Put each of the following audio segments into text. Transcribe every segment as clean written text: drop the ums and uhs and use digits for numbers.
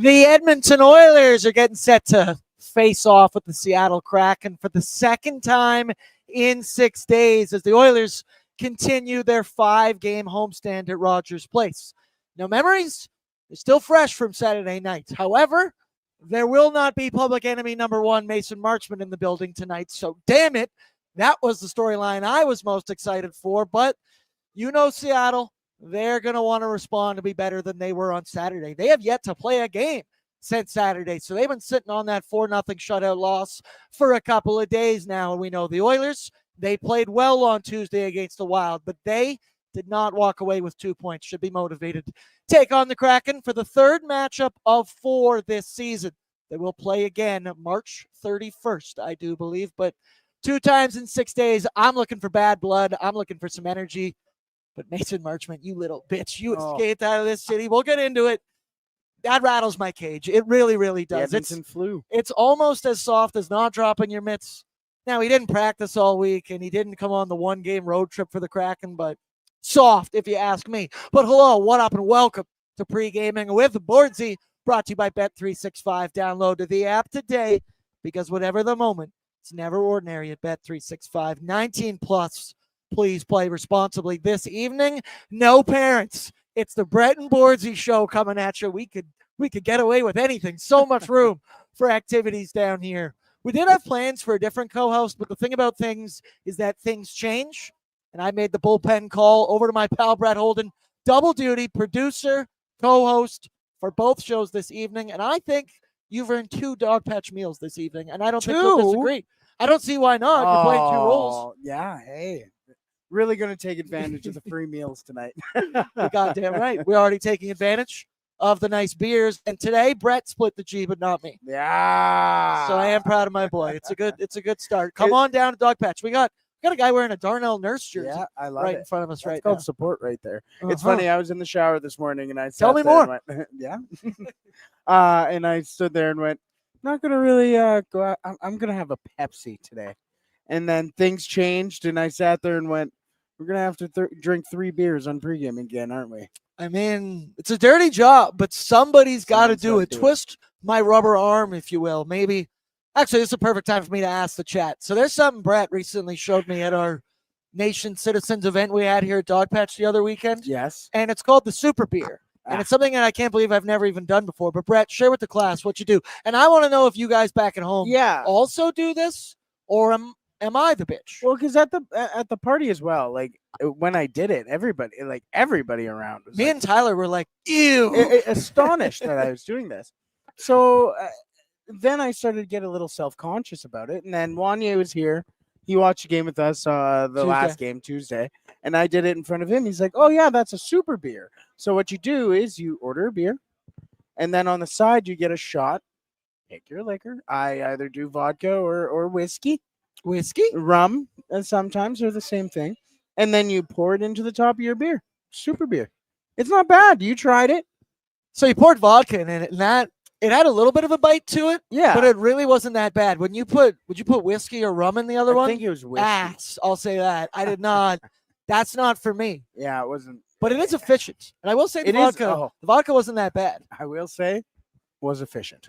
The Edmonton Oilers are getting set to face off with the Seattle Kraken for the second time in 6 days as the Oilers continue their 5-game homestand at Rogers Place. Now, memories are still fresh from Saturday night. However, there will not be public enemy number one Mason Marchment in the building tonight. So, damn it, that was the storyline I was most excited for. But you know Seattle, they're going to want to respond to be better than they were on Saturday. They have yet to play a game since Saturday. So they've been sitting on that 4-0 shutout loss for a couple of days now. And we know the Oilers, they played well on Tuesday against the Wild, but they did not walk away with 2 points. Should be motivated. Take on the Kraken for the third matchup of 4 this season. They will play again March 31st, I do believe, but 2 times in 6 days. I'm looking for bad blood. I'm looking for some energy. But Mason Marchment, you little bitch, you escaped out of this city. We'll get into it. That rattles my cage. It really, really does. Edmonton flu. It's almost as soft as not dropping your mitts. Now, he didn't practice all week, and he didn't come on the 1-game road trip for the Kraken, but soft, if you ask me. But hello, what up, and welcome to Pregaming with Bordzy, brought to you by Bet365. Download the app today, because whatever the moment, it's never ordinary at Bet365. 19 plus. Please play responsibly this evening. No parents. It's the Brett and Bordzy show coming at you. We could get away with anything. So much room for activities down here. We did have plans for a different co-host, but the thing about things is that things change. And I made the bullpen call over to my pal Brett Holden, double duty, producer, co-host for both shows this evening. And I think you've earned 2 Dogpatch meals this evening. And I don't think you'll disagree. I don't see why not. You're playing 2 roles. Yeah, hey. Really going to take advantage of the free meals tonight. You're goddamn right. We're already taking advantage of the nice beers. And today, Brett split the G, but not me. Yeah. So I am proud of my boy. It's a good start. Come on down to Dogpatch. We got a guy wearing a Darnell Nurse jersey. Yeah, I love right it. in front of us. That's right called now. Support right there. It's funny. I was in the shower this morning and I Tell me more. Went, yeah. And I stood there and went, I'm not gonna really go out. I'm gonna have a Pepsi today. And then things changed, and I sat there and went, we're going to have to drink 3 beers on pregame again, aren't we? I mean, it's a dirty job, but somebody's got to do it. Twist my rubber arm, if you will. Maybe. Actually, this is a perfect time for me to ask the chat. So there's something Brett recently showed me at our Nation Citizens event we had here at Dogpatch the other weekend. Yes. And it's called the Super Beer. And it's something that I can't believe I've never even done before. But Brett, share with the class what you do. And I want to know if you guys back at home also do this, or am I the bitch? Well, because at the party as well, like when I did it, everybody around was me and Tyler were like, ew, astonished that I was doing this. So then I started to get a little self-conscious about it. And then Wanye was here. He watched a game with us last game Tuesday, and I did it in front of him. He's like, oh, yeah, that's a super beer. So what you do is you order a beer, and then on the side you get a shot. Pick your liquor. I either do vodka or whiskey. Rum, and sometimes they're the same thing. And then you pour it into the top of your beer. Super beer. It's not bad. You tried it. So you poured vodka in it, and that it had a little bit of a bite to it. Yeah. But it really wasn't that bad. Would you put whiskey or rum in the other one? I think it was whiskey. Ass. I'll say that. I did not. That's not for me. Yeah, it wasn't. But it is efficient. And I will say the vodka wasn't that bad. I will say was efficient.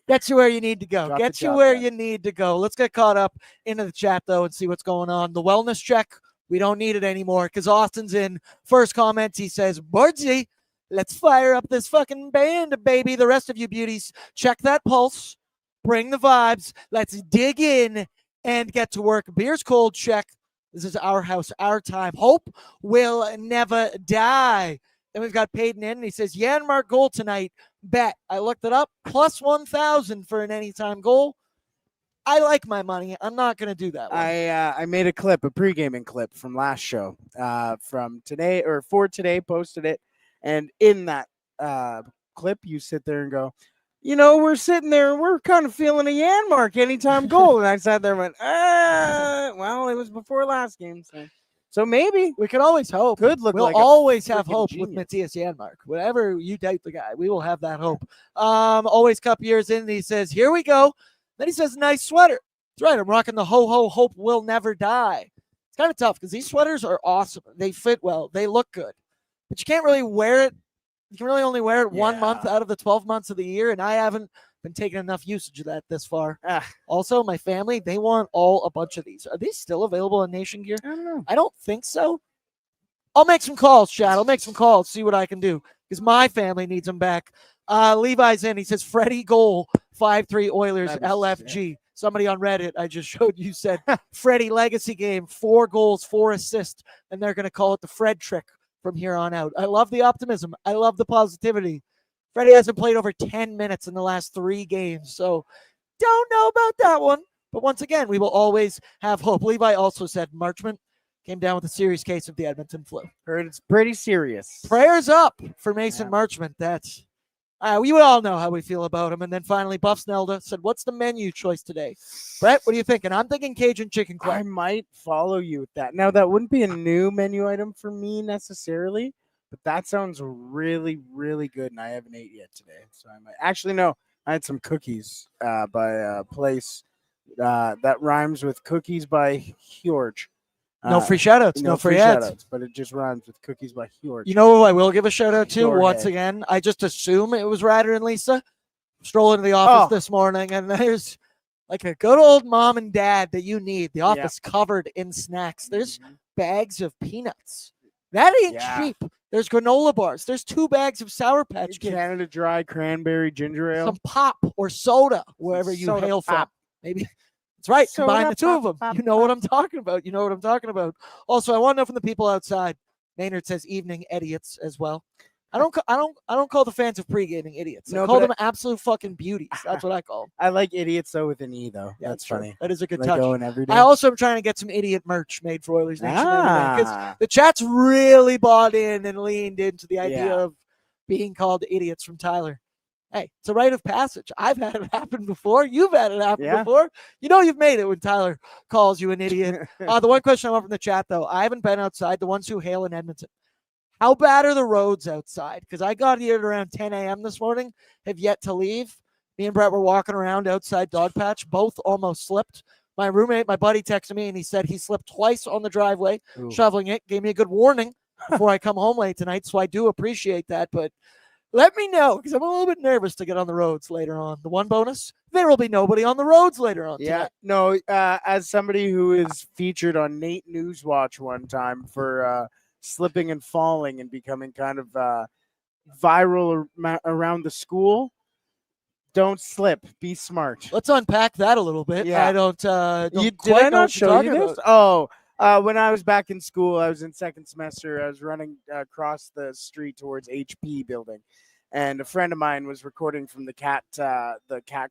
Gets you where you need to go. You need to go. Let's get caught up into the chat, though, and see what's going on. The wellness check, we don't need it anymore because Austin's in. First comment, he says, Bordzy, let's fire up this fucking band, baby. The rest of you beauties, check that pulse. Bring the vibes. Let's dig in and get to work. Beer's cold, check. This is our house, our time. Hope will never die. Then we've got Peyton in, and he says, Janmark goal tonight. Bet. I looked it up. Plus 1,000 for an anytime goal. I like my money. I'm not going to do that one. I made a pre-gaming clip from last show from today, or for today, posted it. And in that clip, you sit there and go, we're sitting there and we're kind of feeling a Janmark anytime goal. And I sat there and went, well, it was before last game. So maybe we can always hope. We'll always have hope with Matthias Janmark. Whatever you date the guy, we will have that hope. Always cup years in. He says, here we go. Then he says, nice sweater. That's right. I'm rocking the ho-ho hope will never die. It's kind of tough because these sweaters are awesome. They fit well. They look good. But you can't really wear it You can really only wear it 1 month Yeah. out of the 12 months of the year, and I haven't been taking enough usage of that this far. Ah, Also, my family, they want a bunch of these. Are these still available on Nation Gear? I don't know. I don't think so. I'll make some calls, Chad. I'll make some calls, see what I can do, because my family needs them back. Levi's in. He says, Freddie goal, 5-3 Oilers, That'd be LFG. Somebody on Reddit I just showed you said, Freddie legacy game, 4 goals, 4 assists, and they're going to call it the Fred trick from here on out. I love the optimism. I love the positivity. Freddie hasn't played over 10 minutes in the last 3 games, so don't know about that one. But once again, we will always have hope. Levi also said Marchment came down with a serious case of the Edmonton flu. Heard it's pretty serious. Prayers up for Mason Yeah. Marchment. That's we all know how we feel about him. And then finally, Buff Snelda said, "What's the menu choice today?" Brett, what are you thinking? I'm thinking Cajun chicken I quack. might follow you with that. Now, that wouldn't be a new menu item for me necessarily, but that sounds really, really good, and I haven't ate yet today. So I might actually no. I had some cookies by a place that rhymes with cookies by Hjorge. No free shoutouts, no free ads. shoutouts, but it just rhymes with cookies by Hjorge. You know who I will give a shout out to Go once ahead. again? I just assume it was Ryder and Lisa. Stroll into the office Oh. this morning, and there's like a good old mom and dad that you need. The office covered in snacks. There's bags of peanuts. That ain't Yeah. cheap. There's granola bars. There's 2 bags of Sour Patch Kids. Canada Dry cranberry ginger ale. Some pop or soda, wherever you Soda hail pop. from. Maybe that's right. Combine Soda the two of them. pop, You know what I'm talking about. You know what I'm talking about. Also, I want to know from the people outside. Maynard says evening idiots as well. I don't call the fans of pre-gaming idiots. I No, call but them absolute fucking beauties. That's what I call them. I like idiots though with an E though. Yeah, That's true. funny. That is a good Like touch. going every day. I also am trying to get some idiot merch made for Oilers Nation because Ah. the chat's really bought in and leaned into the idea Yeah. of being called idiots from Tyler. Hey, it's a rite of passage. I've had it happen before. You've had it happen Yeah. before. You know you've made it when Tyler calls you an idiot. The one question I want from the chat, though, I haven't been outside. The ones who hail in Edmonton. How bad are the roads outside? Because I got here at around 10 a.m. this morning, have yet to leave. Me and Brett were walking around outside Dogpatch. Both almost slipped. My roommate, my buddy, texted me, and he said he slipped twice on the driveway, Ooh. shoveling it. Gave me a good warning before I come home late tonight, so I do appreciate that. But let me know, because I'm a little bit nervous to get on the roads later on. The one bonus, there will be nobody on the roads later on Yeah, tonight. no. As somebody who is featured on Nate Newswatch one time for slipping and falling and becoming kind of viral around the school, don't slip. Be smart. Let's unpack that a little bit. Yeah. I don't Did quite I know not what you're show you talking this? about. Oh, when I was back in school, I was in second semester. I was running across the street towards HP building, and a friend of mine was recording from the cat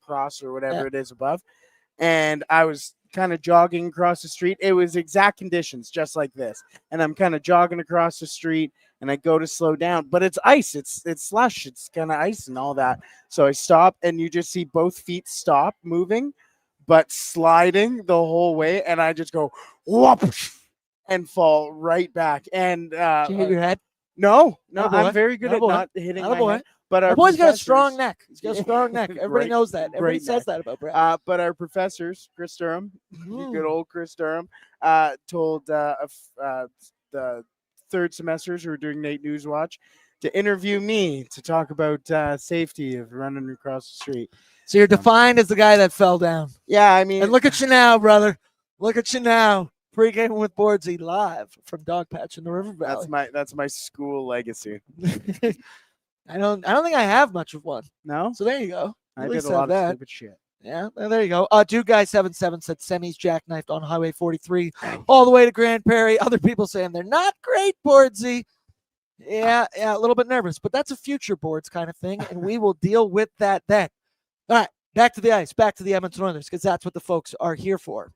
cross or whatever it is above, and I was kind of jogging across the street. It was exact conditions, just like this, and I'm kind of jogging across the street, and I go to slow down, but it's ice. It's slush. It's kind of ice and all that. So I stop, and you just see both feet stop moving, but sliding the whole way, and I just go whoop and fall right back. And Did you hit your head? no, Attaboy. I'm very good at Attaboy. not hitting my Attaboy. head. But our The boy's got a strong professors- neck. He's got a strong neck. Everybody Great- knows that. Everybody great says neck. that about Brett. But our professors, Chris Durham, Mm. good old Chris Durham, told the third semesters who were doing Nate Newswatch to interview me to talk about safety of running across the street. So you're defined as the guy that fell down. Yeah, I mean, And look at you now, brother. Look at you now. Pre-game with Bordzy live from Dogpatch in the River Valley. that's my school legacy. I don't think I have much of one. No, So there you go. I At did least a lot have of that. stupid shit. Yeah, there you go. Dude Guy 77 said semis jackknifed on Highway 43 all the way to Grand Prairie. Other people saying they're not great, Bordzy. Yeah, a little bit nervous, but that's a future boards kind of thing, and we will deal with that then. All right, back to the ice, back to the Edmonton Oilers, because that's what the folks are here for.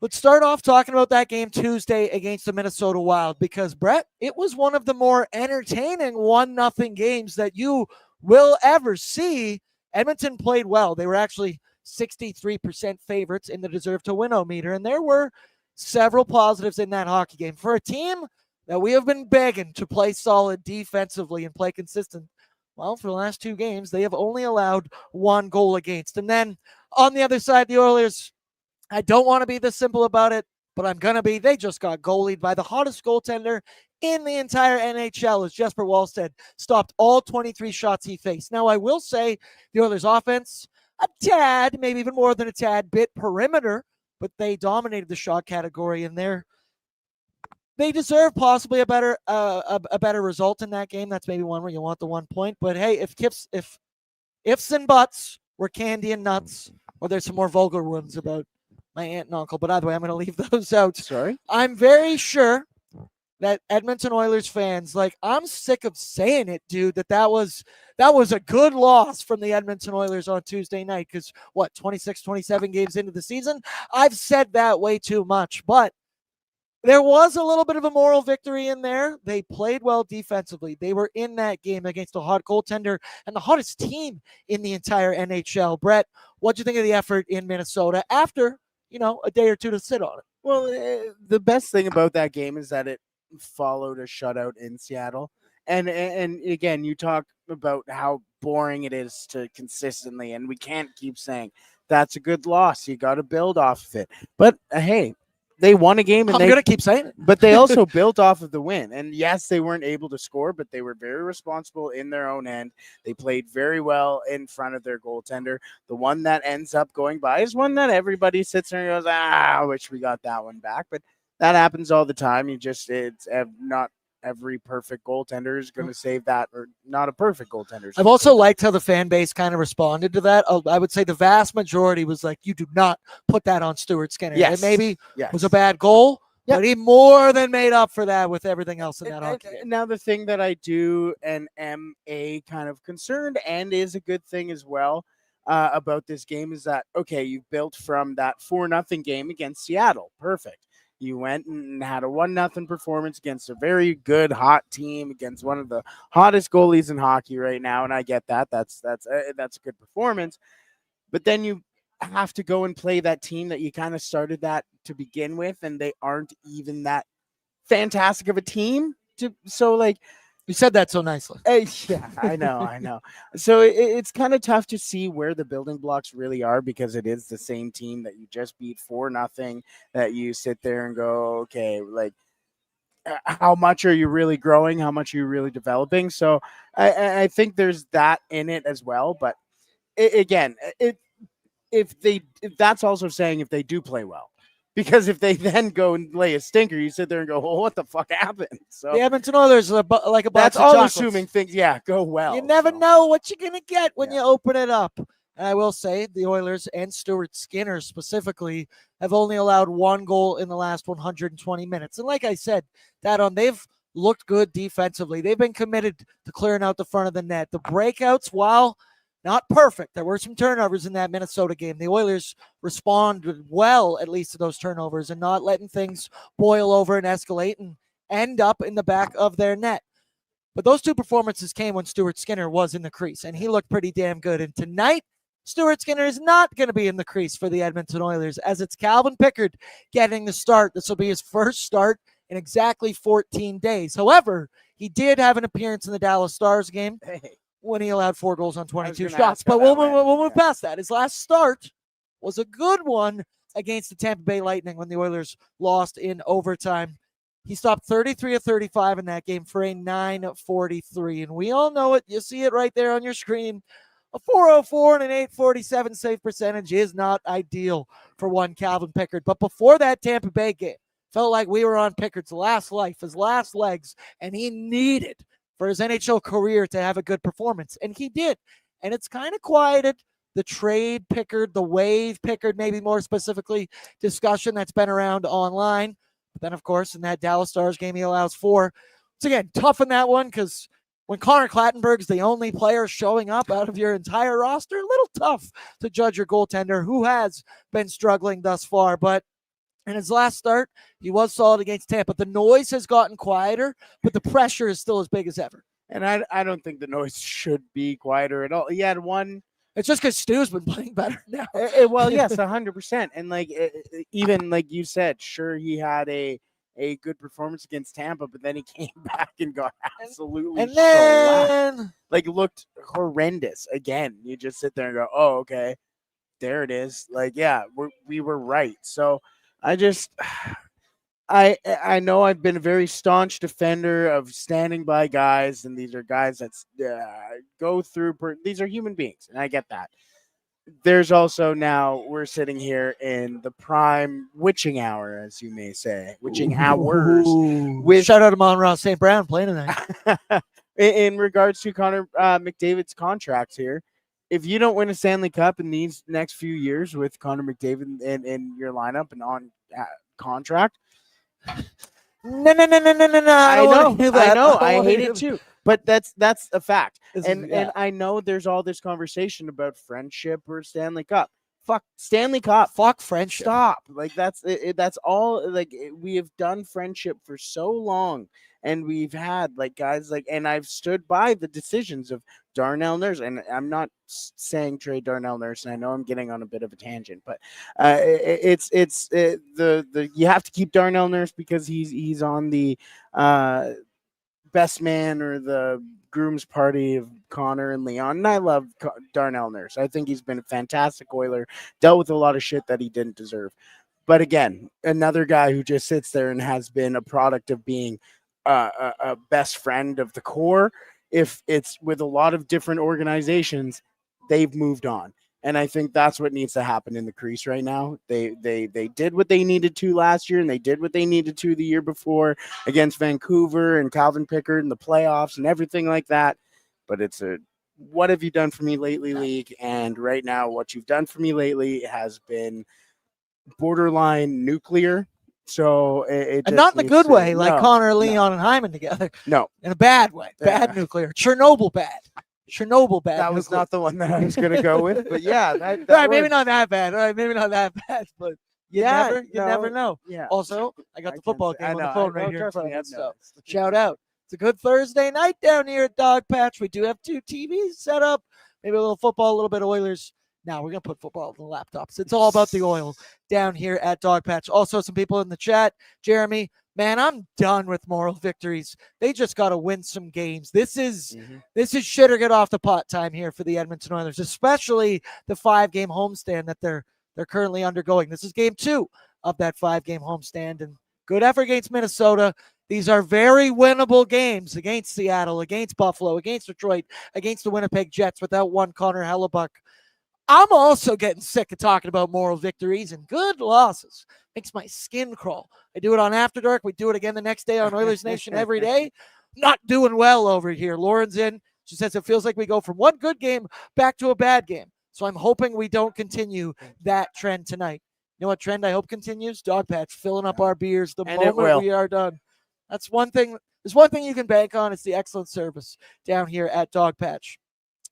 Let's start off talking about that game Tuesday against the Minnesota Wild, because, Brett, it was one of the more entertaining 1-0 games that you will ever see. Edmonton played well. They were actually 63% favorites in the deserve to win meter, and there were several positives in that hockey game. For a team that we have been begging to play solid defensively and play consistent, well, for the last 2 games, they have only allowed 1 goal against. And then on the other side, the Oilers, I don't want to be this simple about it, but I'm going to be. They just got goalied by the hottest goaltender in the entire NHL as Jesper Wallstedt stopped all 23 shots he faced. Now, I will say the Oilers' offense, a tad, maybe even more than a tad, bit perimeter, but they dominated the shot category, and they deserve possibly a better result in that game. That's maybe one where you want the 1 point. But hey, if ifs and buts were candy and nuts, or there's some more vulgar ones about my aunt and uncle, but either way, I'm going to leave those out. Sorry? I'm very sure that Edmonton Oilers fans, like, I'm sick of saying it, dude, that was a good loss from the Edmonton Oilers on Tuesday night, because 26, 27 games into the season? I've said that way too much, but there was a little bit of a moral victory in there. They played well defensively. They were in that game against a hot goaltender and the hottest team in the entire NHL. Brett, what'd you think of the effort in Minnesota after, a day or two to sit on it? Well, the best thing about that game is that it followed a shutout in Seattle. And again, you talk about how boring it is to consistently, and we can't keep saying that's a good loss. You got to build off of it. But hey, they won a game, and I'm going to keep saying it. But they also built off of the win. And yes, they weren't able to score, but they were very responsible in their own end. They played very well in front of their goaltender. The one that ends up going by is one that everybody sits there and goes, I wish we got that one back. But that happens all the time. It's not every perfect goaltender is going to save that, or not a perfect goaltender. I've also liked how the fan base kind of responded to that. I would say the vast majority was like, you do not put that on Stuart Skinner. Yes. It maybe was a bad goal, but he more than made up for that with everything else in that hockey game. Now, the thing that I do and am kind of concerned, and is a good thing as well, about this game is that, okay, you built from that 4-0 game against Seattle. Perfect. You went and had a 1-0 performance against a very good, hot team, against one of the hottest goalies in hockey right now, and I get that. That's a good performance. But then you have to go and play that team that you kind of started that to begin with, and they aren't even that fantastic of a team. You said that so nicely. Yeah, I know. So it's kind of tough to see where the building blocks really are, because it is the same team that you just beat 4-0, that you sit there and go, okay, like, how much are you really growing? How much are you really developing? So I think there's that in it as well. But if that's also saying if they do play well. Because if they then go and lay a stinker, you sit there and go, "Oh, what the fuck happened?" So the Edmonton Oilers are like a box that's of all chocolates. assuming things, go well. You never know what you're gonna get when you open it up. And I will say the Oilers and Stuart Skinner specifically have only allowed one goal in the last 120 minutes. And like I said, they've looked good defensively. They've been committed to clearing out the front of the net. The breakouts, while not perfect, there were some turnovers in that Minnesota game. The Oilers responded well, at least, to those turnovers and not letting things boil over and escalate and end up in the back of their net. But those two performances came when Stuart Skinner was in the crease, and he looked pretty damn good. And tonight, Stuart Skinner is not going to be in the crease for the Edmonton Oilers, as it's Calvin Pickard getting the start. This will be his first start in exactly 14 days. However, he did have an appearance in the Dallas Stars game when he allowed 4 goals on 22 shots. But we'll move past that. His last start was a good one against the Tampa Bay Lightning when the Oilers lost in overtime. He stopped 33 of 35 in that game for a .943. And we all know it. You see it right there on your screen. A .404 and an .847 save percentage is not ideal for one Calvin Pickard. But before that Tampa Bay game, felt like we were on Pickard's last life, his last legs, and he needed for his NHL career to have a good performance. And he did. And it's kind of quieted the trade Pickard, the wave Pickard, maybe more specifically, discussion that's been around online. But then, of course, in that Dallas Stars game, he allows 4. It's, again, tough in that one, because when Connor Clattenburg's the only player showing up out of your entire roster, a little tough to judge your goaltender, who has been struggling thus far. But in his last start, he was solid against Tampa. The noise has gotten quieter, but the pressure is still as big as ever. And I don't think the noise should be quieter at all. He had one. It's just because Stu's been playing better now. Well, yes, 100%. And even like you said, sure, he had a good performance against Tampa, but then he came back and got absolutely and then looked horrendous again. You just sit there and go, "Oh, okay, there it is." We were right. So I I know I've been a very staunch defender of standing by guys, and these are guys that go through. These are human beings, and I get that. There's also now we're sitting here in the prime witching hour, as you may say, witching hours. With shout out to Monroe St. Brown playing tonight. In regards to Connor McDavid's contracts here, if you don't win a Stanley Cup in these next few years with Connor McDavid in your lineup and on contract, No. I know. I hate it too. But that's a fact. And I know there's all this conversation about friendship or Stanley Cup. Fuck Stanley Cup. Fuck friendship. Stop. Like that's all. Like we have done friendship for so long, and we've had like guys like, and I've stood by the decisions of Darnell Nurse, and I'm not saying trade Darnell Nurse, and I know I'm getting on a bit of a tangent, but the you have to keep Darnell Nurse because he's on the best man or the groom's party of Connor and Leon. And I love Darnell Nurse. I think he's been a fantastic Oiler, dealt with a lot of shit that he didn't deserve. But again, another guy who just sits there and has been a product of being a best friend of the core. If it's with a lot of different organizations, they've moved on. And I think that's what needs to happen in the crease right now. They did what they needed to last year, and they did what they needed to the year before against Vancouver and Calvin Pickard in the playoffs and everything like that. But it's a what have you done for me lately league, and right now what you've done for me lately has been borderline nuclear. So it and not in a good way, like Connor, Leon, no. and Hyman together. No, in a bad way. Bad nuclear. Chernobyl bad. Chernobyl bad. That was not the one that I was going to go with, but yeah, that right, maybe not that bad. All right, maybe not that bad, but you never know. Yeah. Also, I got the football game on the phone right here in front of me. So shout out. It's a good Thursday night down here at Dogpatch. We do have 2 TVs set up. Maybe a little football, a little bit of Oilers. Now we're going to put football on the laptops. It's all about the oil down here at Dogpatch. Also, some people in the chat. Jeremy, man, I'm done with moral victories. They just got to win some games. This is shit or get off the pot time here for the Edmonton Oilers, especially the 5-game homestand that they're currently undergoing. This is game 2 of that 5-game homestand, and good effort against Minnesota. These are very winnable games against Seattle, against Buffalo, against Detroit, against the Winnipeg Jets without one Connor Hellebuck. I'm also getting sick of talking about moral victories and good losses. Makes my skin crawl. I do it on After Dark. We do it again the next day on Oilers Nation every day. Not doing well over here. Lauren's in. She says it feels like we go from one good game back to a bad game. So I'm hoping we don't continue that trend tonight. You know what trend I hope continues? Dogpatch filling up our beers the moment we are done. That's one thing. There's one thing you can bank on. It's the excellent service down here at Dogpatch.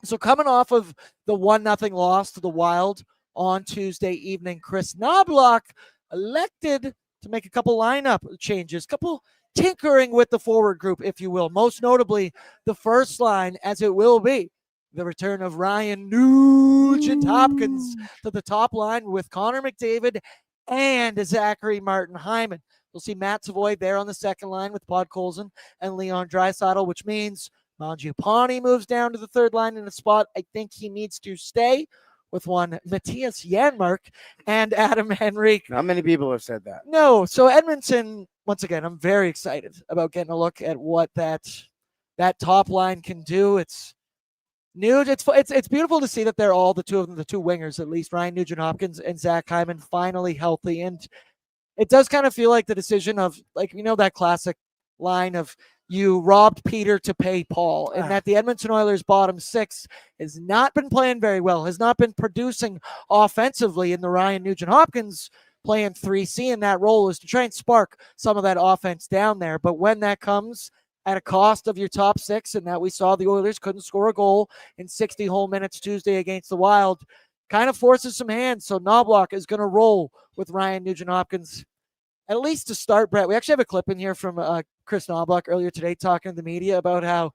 So coming off of the 1-0 loss to the Wild on Tuesday evening, Chris Knobloch elected to make a couple lineup changes, couple tinkering with the forward group, if you will. Most notably, the first line, as it will be, the return of Ryan Nugent-Hopkins to the top line with Connor McDavid and Zachary Martin Hyman. We'll see Matt Savoy there on the second line with Podkolzin and Leon Draisaitl, which means Mangiapane moves down to the third line in a spot I think he needs to stay with one Matthias Janmark and Adam Henrique. Not many people have said that. No. So Edmonton, once again, I'm very excited about getting a look at what that top line can do. It's new. It's beautiful to see that they're all the two wingers, at least Ryan Nugent-Hopkins and Zach Hyman, finally healthy. And it does kind of feel like the decision of, like, that classic line of you robbed Peter to pay Paul, and that the Edmonton Oilers bottom 6 has not been playing very well, has not been producing offensively, and the Ryan Nugent-Hopkins playing 3C in that role is to try and spark some of that offense down there. But when that comes at a cost of your top 6, and that we saw the Oilers couldn't score a goal in 60 whole minutes Tuesday against the Wild, kind of forces some hands. So Knobloch is going to roll with Ryan Nugent-Hopkins, at least to start. Brett, we actually have a clip in here from Chris Knobloch earlier today talking to the media about how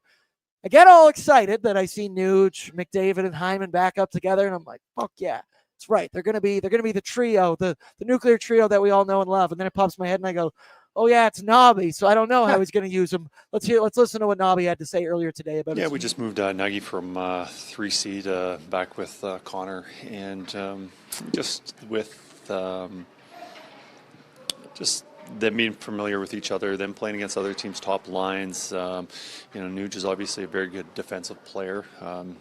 I get all excited that I see Nuge, McDavid, and Hyman back up together, and I'm like, fuck yeah, that's right. They're gonna be the trio, the nuclear trio that we all know and love. And then it pops in my head, and I go, oh yeah, it's Nobby. So I don't know how he's gonna use him. Let's listen to what Nobby had to say earlier today about it. Yeah, we just moved Nagy from 3C to back with Connor, and just with just them being familiar with each other, them playing against other teams' top lines. Nuge is obviously a very good defensive player.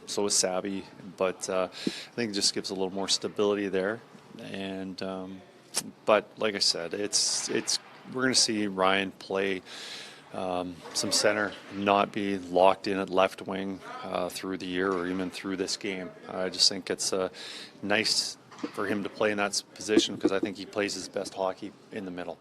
So is Savvy, but I think it just gives a little more stability there. And but like I said, we're going to see Ryan play some center, not be locked in at left wing through the year or even through this game. I just think it's nice for him to play in that position because I think he plays his best hockey in the middle.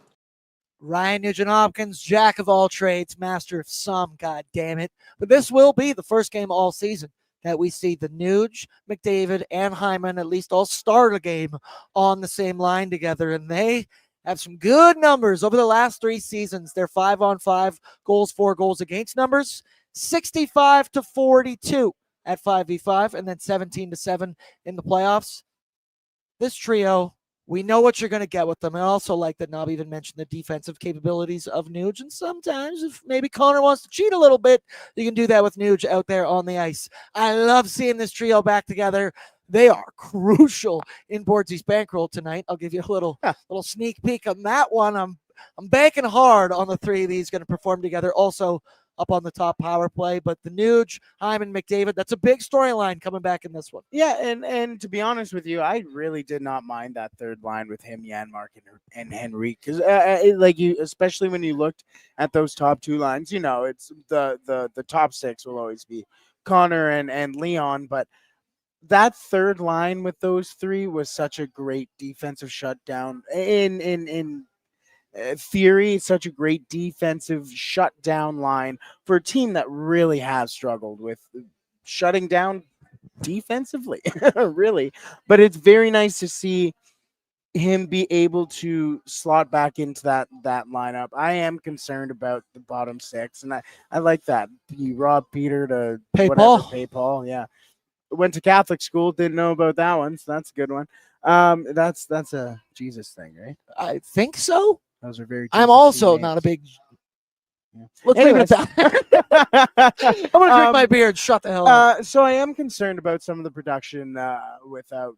Ryan Nugent-Hopkins, jack of all trades, master of some, god damn it. But this will be the first game all season that we see the Nuge, McDavid, and Hyman at least all start a game on the same line together. And they have some good numbers over the last 3 seasons. Their 5-on-5 goals, 4 goals against numbers, 65-42 at 5v5, and then 17-7 in the playoffs. This trio, we know what you're going to get with them. I also like that Nob even mentioned the defensive capabilities of Nuge. And sometimes if maybe Connor wants to cheat a little bit, you can do that with Nuge out there on the ice. I love seeing this trio back together. They are crucial in Bordzy's bankroll tonight. I'll give you a little sneak peek on that one. I'm banking hard on the 3 of these going to perform together. Also up on the top power play, but the Nuge, Hyman, McDavid, that's a big storyline coming back in this one. Yeah, and to be honest with you, I really did not mind that third line with him, Janmark, and Henry, because especially when you looked at those top 2 lines, it's the top 6 will always be Connor and Leon, but that third line with those 3 was such a great defensive shutdown in theory, such a great defensive shutdown line for a team that really has struggled with shutting down defensively, really. But it's very nice to see him be able to slot back into that lineup. I am concerned about the bottom 6, and I like that. You rob Peter to pay Paul. Yeah. Went to Catholic school, didn't know about that one, so that's a good one. That's a Jesus thing, right? I think so. Those are very. I'm also not a big. Yeah. Let's leave it at that. I'm gonna drink my beer and shut the hell up. So I am concerned about some of the production without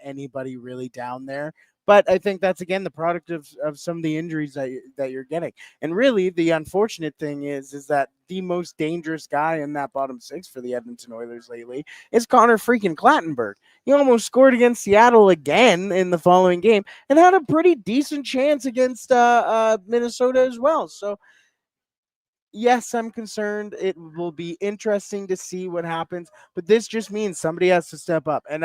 anybody really down there. But I think that's, again, the product of some of the injuries that you're getting. And really, the unfortunate thing is that the most dangerous guy in that bottom 6 for the Edmonton Oilers lately is Connor freaking Clattenburg. He almost scored against Seattle again in the following game and had a pretty decent chance against Minnesota as well. So, yes, I'm concerned. It will be interesting to see what happens, but this just means somebody has to step up. And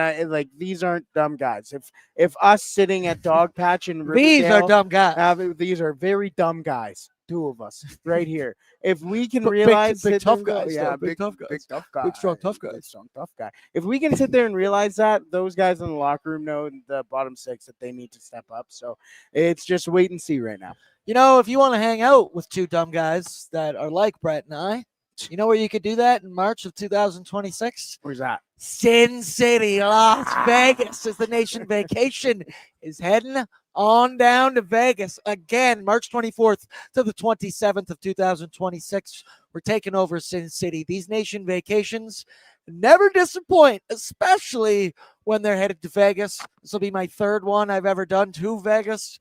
these aren't dumb guys. If us sitting at Dogpatch in Riverdale, these are dumb guys. These are very dumb guys. 2 of us right here. If we can realize big tough guys, big tough guys, big tough guy, big strong tough guys, big strong tough guy. If we can sit there and realize that, those guys in the locker room know the bottom 6 that they need to step up. So it's just wait and see right now. If you want to hang out with 2 dumb guys that are like Brett and I, you know where you could do that in March of 2026? Where's that? Sin City, Las Vegas, as the nation vacation is heading on down to Vegas again, March 24th to the 27th of 2026. We're taking over Sin City. These nation vacations never disappoint, especially when they're headed to Vegas. This will be my 3rd one I've ever done to Vegas.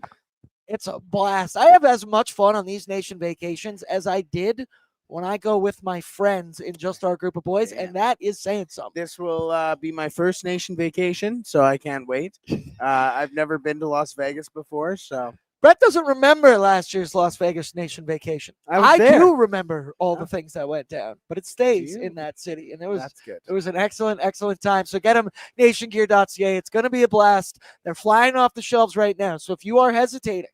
It's a blast. I have as much fun on these nation vacations as I did when I go with my friends in just our group of boys, and that is saying something. This will be my first nation vacation, so I can't wait. I've never been to Las Vegas before, so. Brett doesn't remember last year's Las Vegas nation vacation. I do remember all the things that went down, but it stays in that city, and that's good. It was an excellent, excellent time. So get them, nationgear.ca. It's going to be a blast. They're flying off the shelves right now, so if you are hesitating,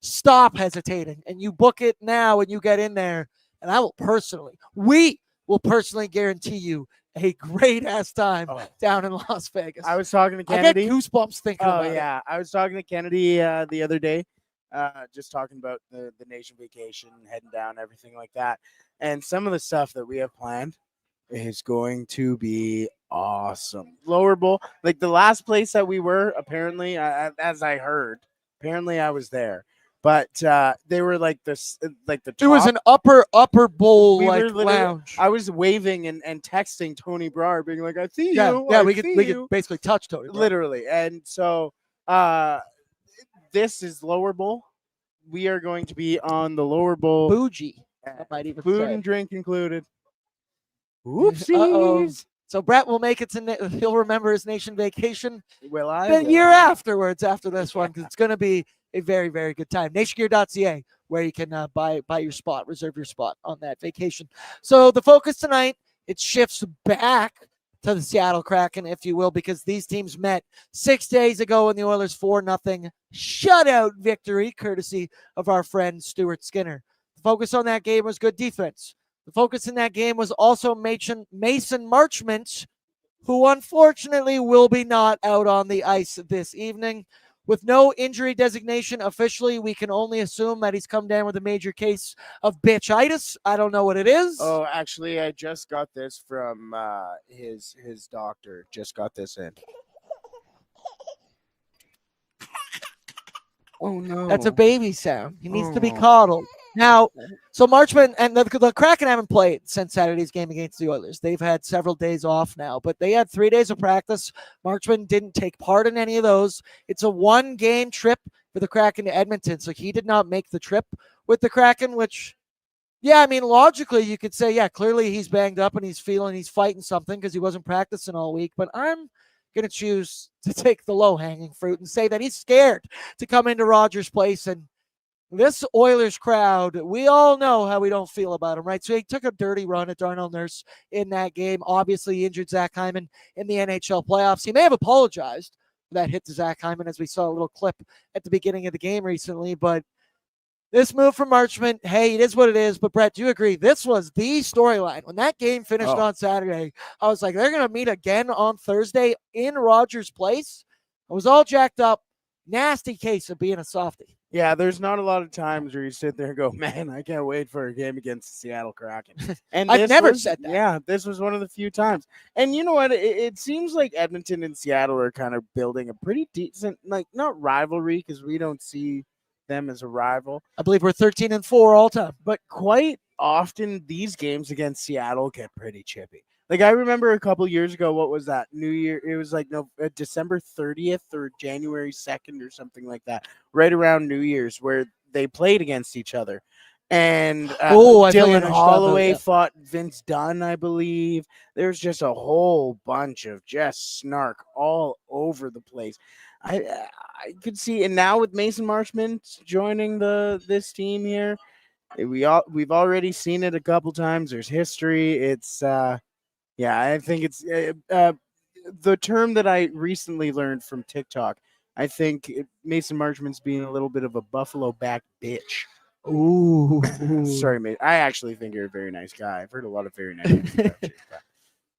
stop hesitating, and you book it now and you get in there. And we will personally guarantee you a great ass time down in Las Vegas. I was talking to Kennedy. I get goosebumps thinking about it. I was talking to Kennedy the other day, just talking about the nation vacation, heading down, everything like that. And some of the stuff that we have planned is going to be awesome. Lower Bowl, like the last place that we were, apparently, as I heard, apparently I was there. But they were like this, like the top. It was an upper bowl lounge. I was waving and texting Tony Brar, being like, "I see you." Yeah, we could basically touch Tony Brar. Literally. And so this is Lower Bowl. we are going to be on the lower bowl. Bougie. I might even Food say. and drink included. Uh-oh. Whoopsies. So Brett will make it to. He'll remember his nation vacation Well, I the will. year afterwards after this one because it's going to be a very, very good time. Nationgear.ca, where you can buy your spot, reserve your spot on that vacation. So the focus tonight, it shifts back to the Seattle Kraken, if you will, because these teams met 6 days ago in the Oilers 4-0 shutout victory, courtesy of our friend Stuart Skinner. The focus on that game was good defense. The focus in that game was also Mason Marchment, who unfortunately will be not out on the ice this evening. With no injury designation officially, we can only assume that he's come down with a major case of bitchitis. I don't know what it is. Oh, actually, I just got this from his doctor. Just got this in. Oh no, That's a baby sound. He needs to be coddled. Now, so Marchment and the Kraken haven't played since Saturday's game against the Oilers. They've had several days off now, but they had 3 days of practice. Marchment didn't take part in any of those. It's a 1-game trip for the Kraken to Edmonton, so he did not make the trip with the Kraken, which, yeah, I mean, logically you could say, yeah, clearly he's banged up and he's fighting something because he wasn't practicing all week, but I'm going to choose to take the low-hanging fruit and say that he's scared to come into Rogers Place. And this Oilers crowd, we all know how we don't feel about him, right? So he took a dirty run at Darnell Nurse in that game. Obviously, he injured Zach Hyman in the NHL playoffs. He may have apologized for that hit to Zach Hyman, as we saw a little clip at the beginning of the game recently. But this move from Marchment, hey, it is what it is. But, Brett, do you agree? This was the storyline. When that game finished on Saturday, I was like, they're going to meet again on Thursday in Rogers Place. I was all jacked up. Nasty case of being a softie. Yeah, there's not a lot of times where you sit there and go, man, I can't wait for a game against the Seattle Kraken. And I've never said that. Yeah, this was one of the few times. And you know what? It seems like Edmonton and Seattle are kind of building a pretty decent, like, not rivalry, because we don't see them as a rival. I believe we're 13-4 all time. But quite often, these games against Seattle get pretty chippy. Like, I remember a couple years ago, what was that? New Year. It was like December 30th or January 2nd or something like that, right around New Year's, where they played against each other. And Dylan Holloway fought Vince Dunn, I believe. There's just a whole bunch of just snark all over the place. I could see, and now with Mason Marchment joining this team here, we've already seen it a couple times. There's history. It's yeah, I think it's the term that I recently learned from TikTok. I think Mason Marchment's being a little bit of a buffalo back bitch. Ooh. Sorry, mate. I actually think you're a very nice guy. I've heard a lot of very nice things about you,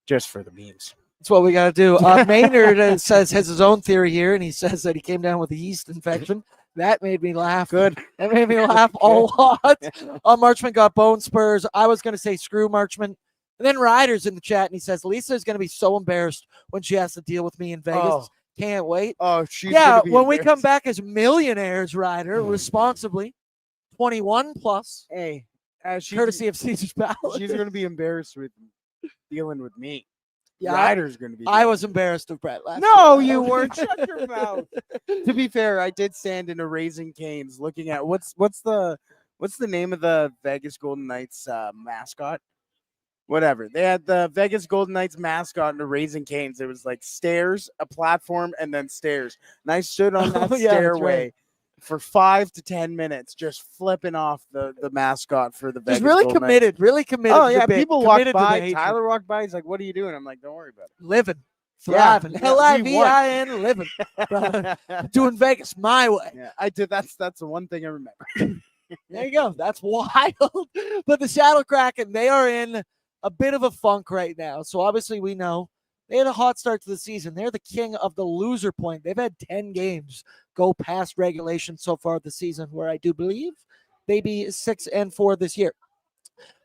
just for the memes. That's what we got to do. Maynard has his own theory here, and he says that he came down with a yeast infection. That made me laugh. Good. That made me laugh a lot. Marchment got bone spurs. I was going to say screw Marchment. And then Ryder's in the chat, and he says, Lisa is going to be so embarrassed when she has to deal with me in Vegas. Oh. Can't wait. Oh, she's yeah, when we come back as millionaires, Ryder, responsibly, 21 plus. Hey, courtesy of Caesar's Palace. She's going to be embarrassed with dealing with me. Yeah, Ryder's going to be. I was embarrassed of Brett last No, year. you weren't. Shut your mouth. To be fair, I did stand in a Raising Cane's looking at what's the name of the Vegas Golden Knights mascot? Whatever. They had the Vegas Golden Knights mascot in a Raising Cane's. It was like stairs, a platform, and then stairs. And I stood on that stairway for 5 to 10 minutes, just flipping off the mascot for the Vegas really Golden committed, Knights. really committed. Oh yeah, people walked by. Tyler Tyler walked by. He's like, "What are you doing?" I'm like, "Don't worry about it. Living, thriving, Yeah, Livin, living, doing Vegas my way." Yeah, I did. That's the one thing I remember. There you go. That's wild. But the Seattle Kraken, they are in a bit of a funk right now. So obviously we know they had a hot start to the season. They're the king of the loser point. They've had 10 games go past regulation so far this season, where I do believe they be 6-4 this year.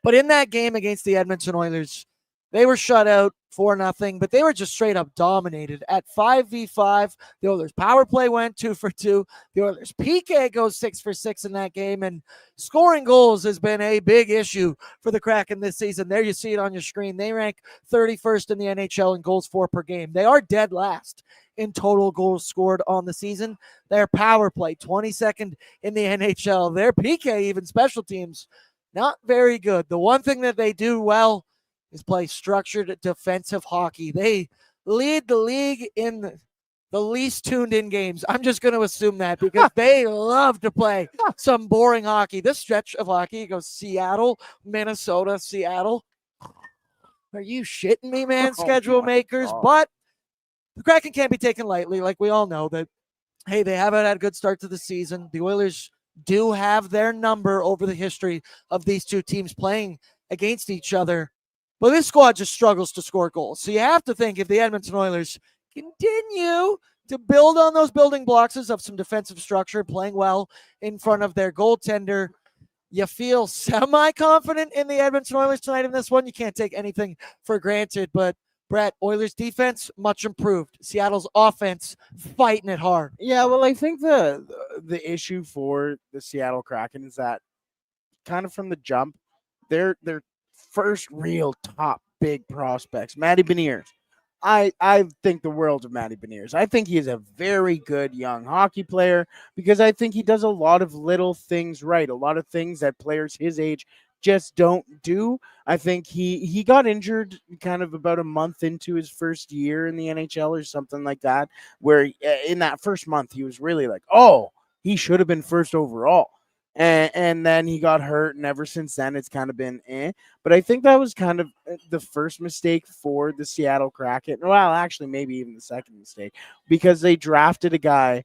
But in that game against the Edmonton Oilers, they were shut out 4-0, but they were just straight up dominated at 5v5. The Oilers power play went 2 for 2. The Oilers PK goes 6 for 6 in that game, and scoring goals has been a big issue for the Kraken this season. There you see it on your screen. They rank 31st in the NHL in goals for per game. They are dead last in total goals scored on the season. Their power play, 22nd in the NHL. Their PK, even special teams, not very good. The one thing that they do well is play structured defensive hockey. They lead the league in the least tuned in games. I'm just going to assume that because they love to play some boring hockey. This stretch of hockey goes Seattle, Minnesota, Seattle. Are you shitting me, man, schedule makers? God. But the Kraken can't be taken lightly. Like we all know that, hey, they haven't had a good start to the season. The Oilers do have their number over the history of these two teams playing against each other. But this squad just struggles to score goals. So you have to think if the Edmonton Oilers continue to build on those building blocks of some defensive structure, playing well in front of their goaltender, you feel semi-confident in the Edmonton Oilers tonight in this one. You can't take anything for granted, but Brett, Oilers defense, much improved. Seattle's offense, fighting it hard. Yeah, well, I think the issue for the Seattle Kraken is that kind of from the jump, their first real top big prospects, Matty Beniers. I think the world of Matty Beniers. I think he is a very good young hockey player because I think he does a lot of little things right, a lot of things that players his age just don't do. I think he got injured kind of about a month into his first year in the NHL or something like that, where in that first month he was really like, oh, he should have been first overall. And then he got hurt, and ever since then it's kind of been But I think that was kind of the first mistake for the Seattle Kraken. Well, actually, maybe even the second mistake, because they drafted a guy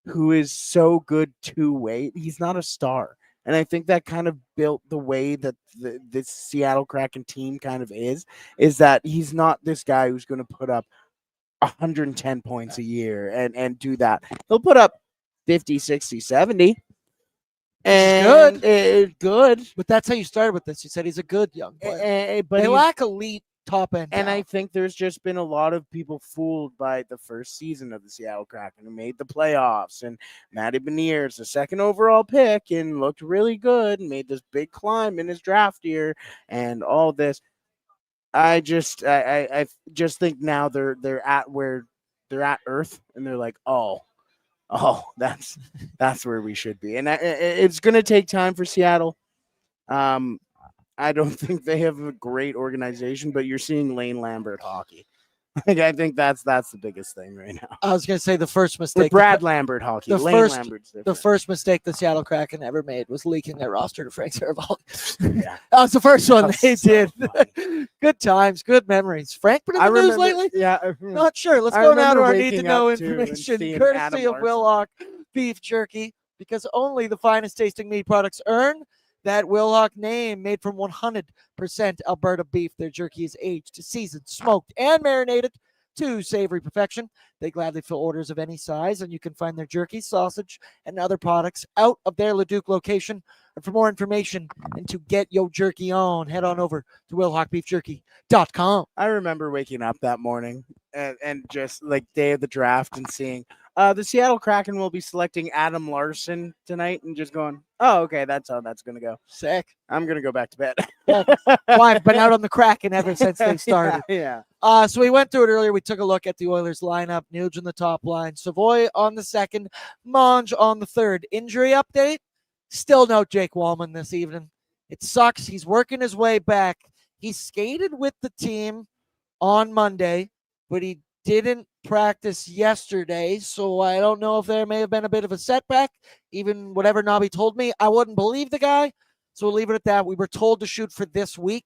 who is so good two-way. He's not a star. And I think that kind of built the way that the Seattle Kraken team kind of is that he's not this guy who's going to put up 110 points a year and do that. He'll put up 50, 60, 70. And good. But that's how you started with this. You said he's a good young player. But they lack elite top end. And I think there's just been a lot of people fooled by the first season of the Seattle Kraken who made the playoffs. And Matty Beniers, the second overall pick, and looked really good and made this big climb in his draft year and all this. I just think now they're at where they're at Earth, and they're like, oh, that's where we should be. And it's going to take time for Seattle. I don't think they have a great organization, but you're seeing Lane Lambert hockey. I think that's the biggest thing right now. I was going to say the first mistake. With Brad Lambert hockey. The first mistake the Seattle Kraken ever made was leaking their roster to Frank Saravalli. Yeah. That was the first one they so did. Good times, good memories. Frank been in the news lately? Yeah. Not sure. Let's go now to our need-to-know information, courtesy of Willock Beef Jerky, because only the finest tasting meat products earn that Willock name, made from 100% Alberta beef. Their jerky is aged, seasoned, smoked, and marinated to savory perfection. They gladly fill orders of any size, and you can find their jerky, sausage, and other products out of their Leduc location. And for more information and to get your jerky on, head on over to WillhockBeefJerky.com. I remember waking up that morning and just like day of the draft and seeing the Seattle Kraken will be selecting Adam Larson tonight and just going, oh, okay, that's how that's going to go. Sick. I'm going to go back to bed. Well, I've been out on the Kraken ever since they started. Yeah. So we went through it earlier. We took a look at the Oilers lineup. Nuge on the top line. Savoy on the second. Monge on the third. Injury update. Still no Jake Wallman this evening. It sucks. He's working his way back. He skated with the team on Monday, but he didn't practice yesterday, so I don't know if there may have been a bit of a setback. Even whatever Nobby told me, I wouldn't believe the guy, so we'll leave it at that. We were told to shoot for this week.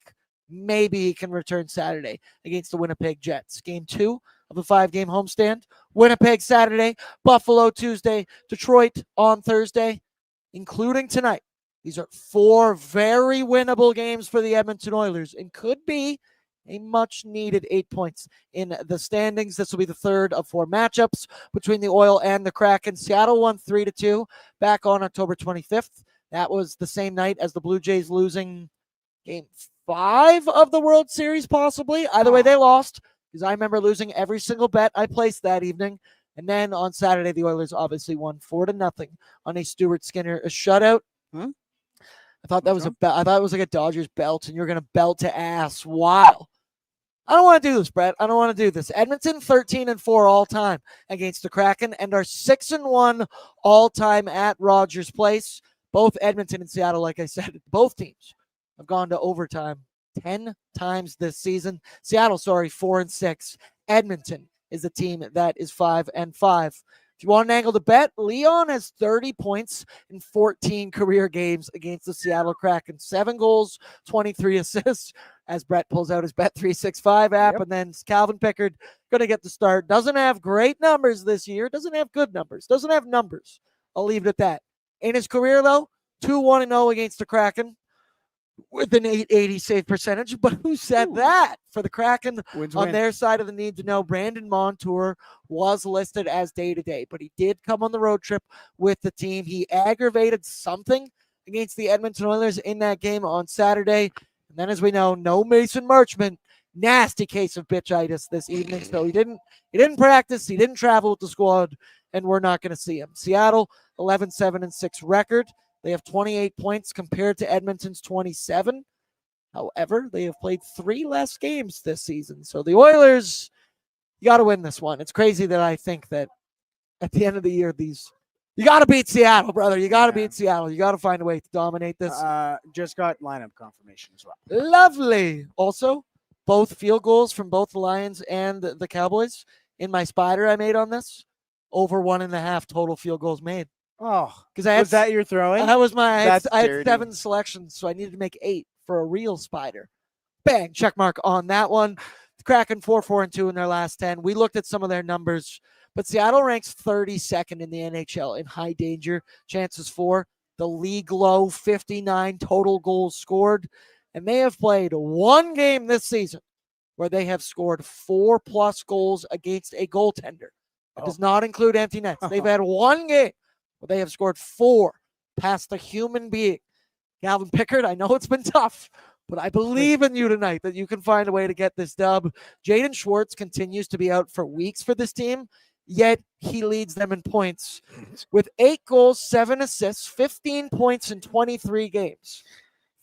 Maybe he can return Saturday against the Winnipeg Jets. Game 2 of a 5-game homestand. Winnipeg Saturday, Buffalo Tuesday, Detroit on Thursday, including tonight. These are 4 very winnable games for the Edmonton Oilers and could be a much-needed 8 points in the standings. This will be the third of 4 matchups between the Oil and the Kraken. Seattle won 3-2 back on October 25th. That was the same night as the Blue Jays losing Game 5 of the World Series, possibly. Either way, they lost, because I remember losing every single bet I placed that evening. And then on Saturday, the Oilers obviously won 4-0 on a Stuart Skinner shutout. I thought that was I thought it was like a Dodgers belt, and you're going to belt to ass. Wow. I don't want to do this, Brett. I don't want to do this. Edmonton 13-4 all time against the Kraken and are 6-1 all time at Rogers Place. Both Edmonton and Seattle, like I said, both teams have gone to overtime 10 times this season. Seattle, 4-6. Edmonton is a team that is 5-5. If you want an angle to bet, Leon has 30 points in 14 career games against the Seattle Kraken. 7 goals, 23 assists, as Brett pulls out his Bet365 app. Yep. And then Calvin Pickard going to get the start. Doesn't have great numbers this year. Doesn't have good numbers. Doesn't have numbers. I'll leave it at that. In his career, though, 2-1-0 against the Kraken with an 880 save percentage. But who said that? For the Kraken, on their side of the need to know, Brandon Montour was listed as day-to-day, but he did come on the road trip with the team. He aggravated something against the Edmonton Oilers in that game on Saturday. And then, as we know, no Mason Marchment. Nasty case of bitchitis this evening. So he didn't practice. He didn't travel with the squad, and we're not going to see him. Seattle, 11-7-6 record. They have 28 points compared to Edmonton's 27. However, they have played 3 less games this season. So the Oilers, you got to win this one. It's crazy that I think that at the end of the year, you got to beat Seattle, brother. You got to beat Seattle. You got to find a way to dominate this. Just got lineup confirmation as well. Lovely. Also, both field goals from both the Lions and the Cowboys in my spider I made on this. Over 1.5 total field goals made. Oh, because I had, was that your throwing? That was my. I had dirty. 7 selections, so I needed to make 8 for a real spider. Bang, check mark on that one. The Kraken 4-4-2 in their last 10. We looked at some of their numbers, but Seattle ranks 32nd in the NHL in high danger chances for. The league low 59 total goals scored, and they have played 1 game this season where they have scored 4+ goals against a goaltender. That does not include empty nets. They've had 1 game where they have scored 4 past a human being. Calvin Pickard, I know it's been tough, but I believe in you tonight that you can find a way to get this dub. Jaden Schwartz continues to be out for weeks for this team, yet he leads them in points with 8 goals, 7 assists, 15 points in 23 games.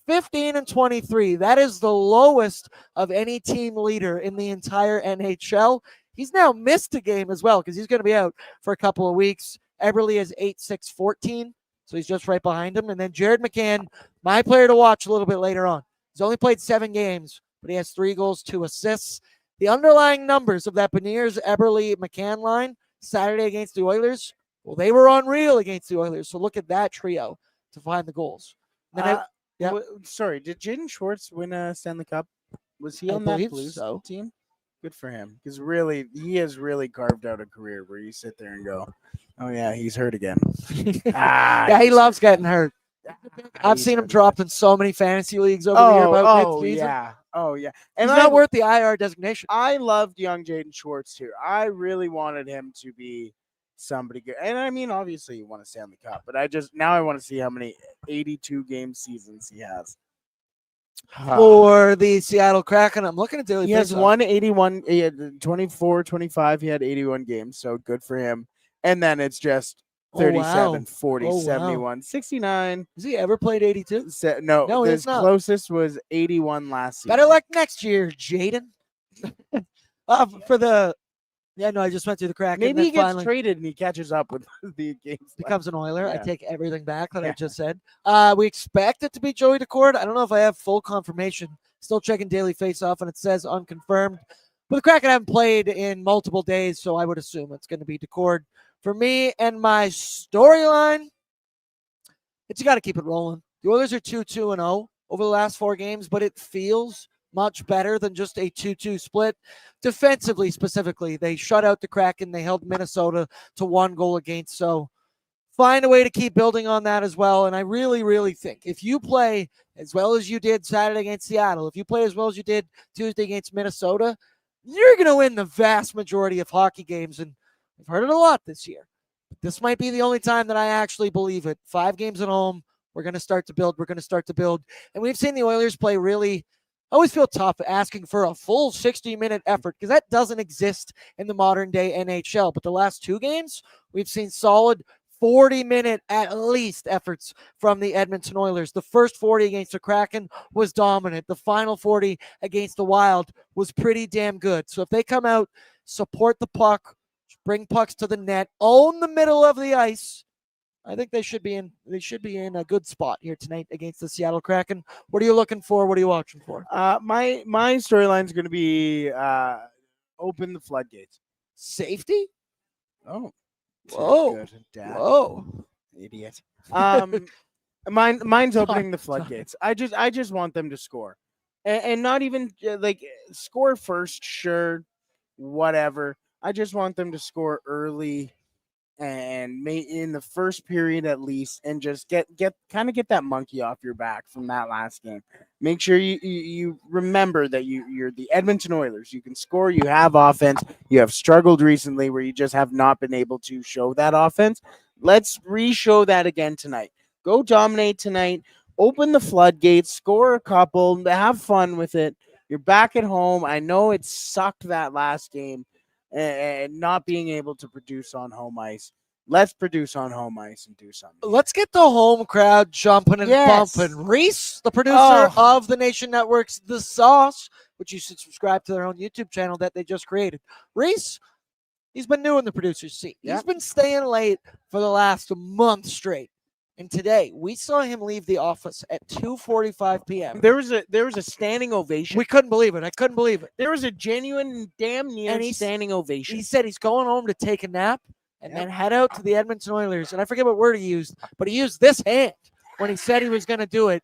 15 and 23. That is the lowest of any team leader in the entire NHL. He's now missed a game as well because he's going to be out for a couple of weeks. Eberle has 8-6-14, so he's just right behind him. And then Jared McCann, my player to watch a little bit later on. He's only played 7 games, but he has 3 goals, 2 assists. The underlying numbers of that Beniers, Eberle, McCann line Saturday against the Oilers, well, they were unreal against the Oilers. So look at that trio to find the goals. Sorry, did Jaden Schwartz win a Stanley Cup? Was he on that Blues team? Good for him, because really, he has really carved out a career where you sit there and go, "Oh yeah, he's hurt again." Yeah, he loves getting hurt. I've seen him dropped in so many fantasy leagues over the year. Oh yeah, and he's not worth the IR designation. I loved young Jaden Schwartz too. I really wanted him to be somebody good, and I mean, obviously, he won a Stanley Cup, but I want to see how many 82 game seasons he has. For the Seattle Kraken, I'm looking at daily. He has 181. He had 24, 25. He had 81 games, so good for him. And then it's just 37, 40, 71, 69. Has he ever played 82? No, his closest was 81 last season. Better luck next year, Jaden. I just went through the Kraken. Maybe he gets traded and he catches up with the games. Becomes an Oiler. Yeah. I take everything back that I just said. We expect it to be Joey Decord. I don't know if I have full confirmation. Still checking daily face-off, and it says unconfirmed. But the Kraken haven't played in multiple days, so I would assume it's going to be Decord. For me and my storyline, you got to keep it rolling. The Oilers are 2-2-0 over the last 4 games, but it feels much better than just a 2-2 split. Defensively, specifically, they shut out the Kraken. They held Minnesota to 1 goal against. So find a way to keep building on that as well. And I really, really think if you play as well as you did Saturday against Seattle, if you play as well as you did Tuesday against Minnesota, you're going to win the vast majority of hockey games. And I've heard it a lot this year. But this might be the only time that I actually believe it. 5 games at home. We're going to start to build. And we've seen the Oilers play really – I always feel tough asking for a full 60-minute effort because that doesn't exist in the modern day NHL. But the last 2 games, we've seen solid 40-minute at least efforts from the Edmonton Oilers. The first 40 against the Kraken was dominant. The final 40 against the Wild was pretty damn good. So if they come out, support the puck, bring pucks to the net, own the middle of the ice, I think they should be in a good spot here tonight against the Seattle Kraken. What are you looking for? What are you watching for? My storyline is going to be open the floodgates. Safety? Oh. Whoa. Good, Dad. Whoa. Idiot. Mine's opening the floodgates. I just want them to score. And not even like score first, sure, whatever. I just want them to score early and in the first period at least, and just get that monkey off your back from that last game. Make sure you remember that you're the Edmonton Oilers. You can score, you have offense. You have struggled recently where you just have not been able to show that offense. Let's re-show that again tonight. Go dominate tonight. Open the floodgates, score a couple, have fun with it. You're back at home. I know it sucked that last game and not being able to produce on home ice. Let's produce on home ice and do something. Let's get the home crowd jumping and bumping. Reese, the producer of the Nation Network's The Sauce, which you should subscribe to their own YouTube channel that they just created. Reese, he's been new in the producer's seat. He's been staying late for the last month straight. And today, we saw him leave the office at 2:45 p.m. There was a standing ovation. We couldn't believe it. I couldn't believe it. There was a genuine, damn near standing ovation. He said he's going home to take a nap and then head out to the Edmonton Oilers. And I forget what word he used, but he used this hand when he said he was going to do it.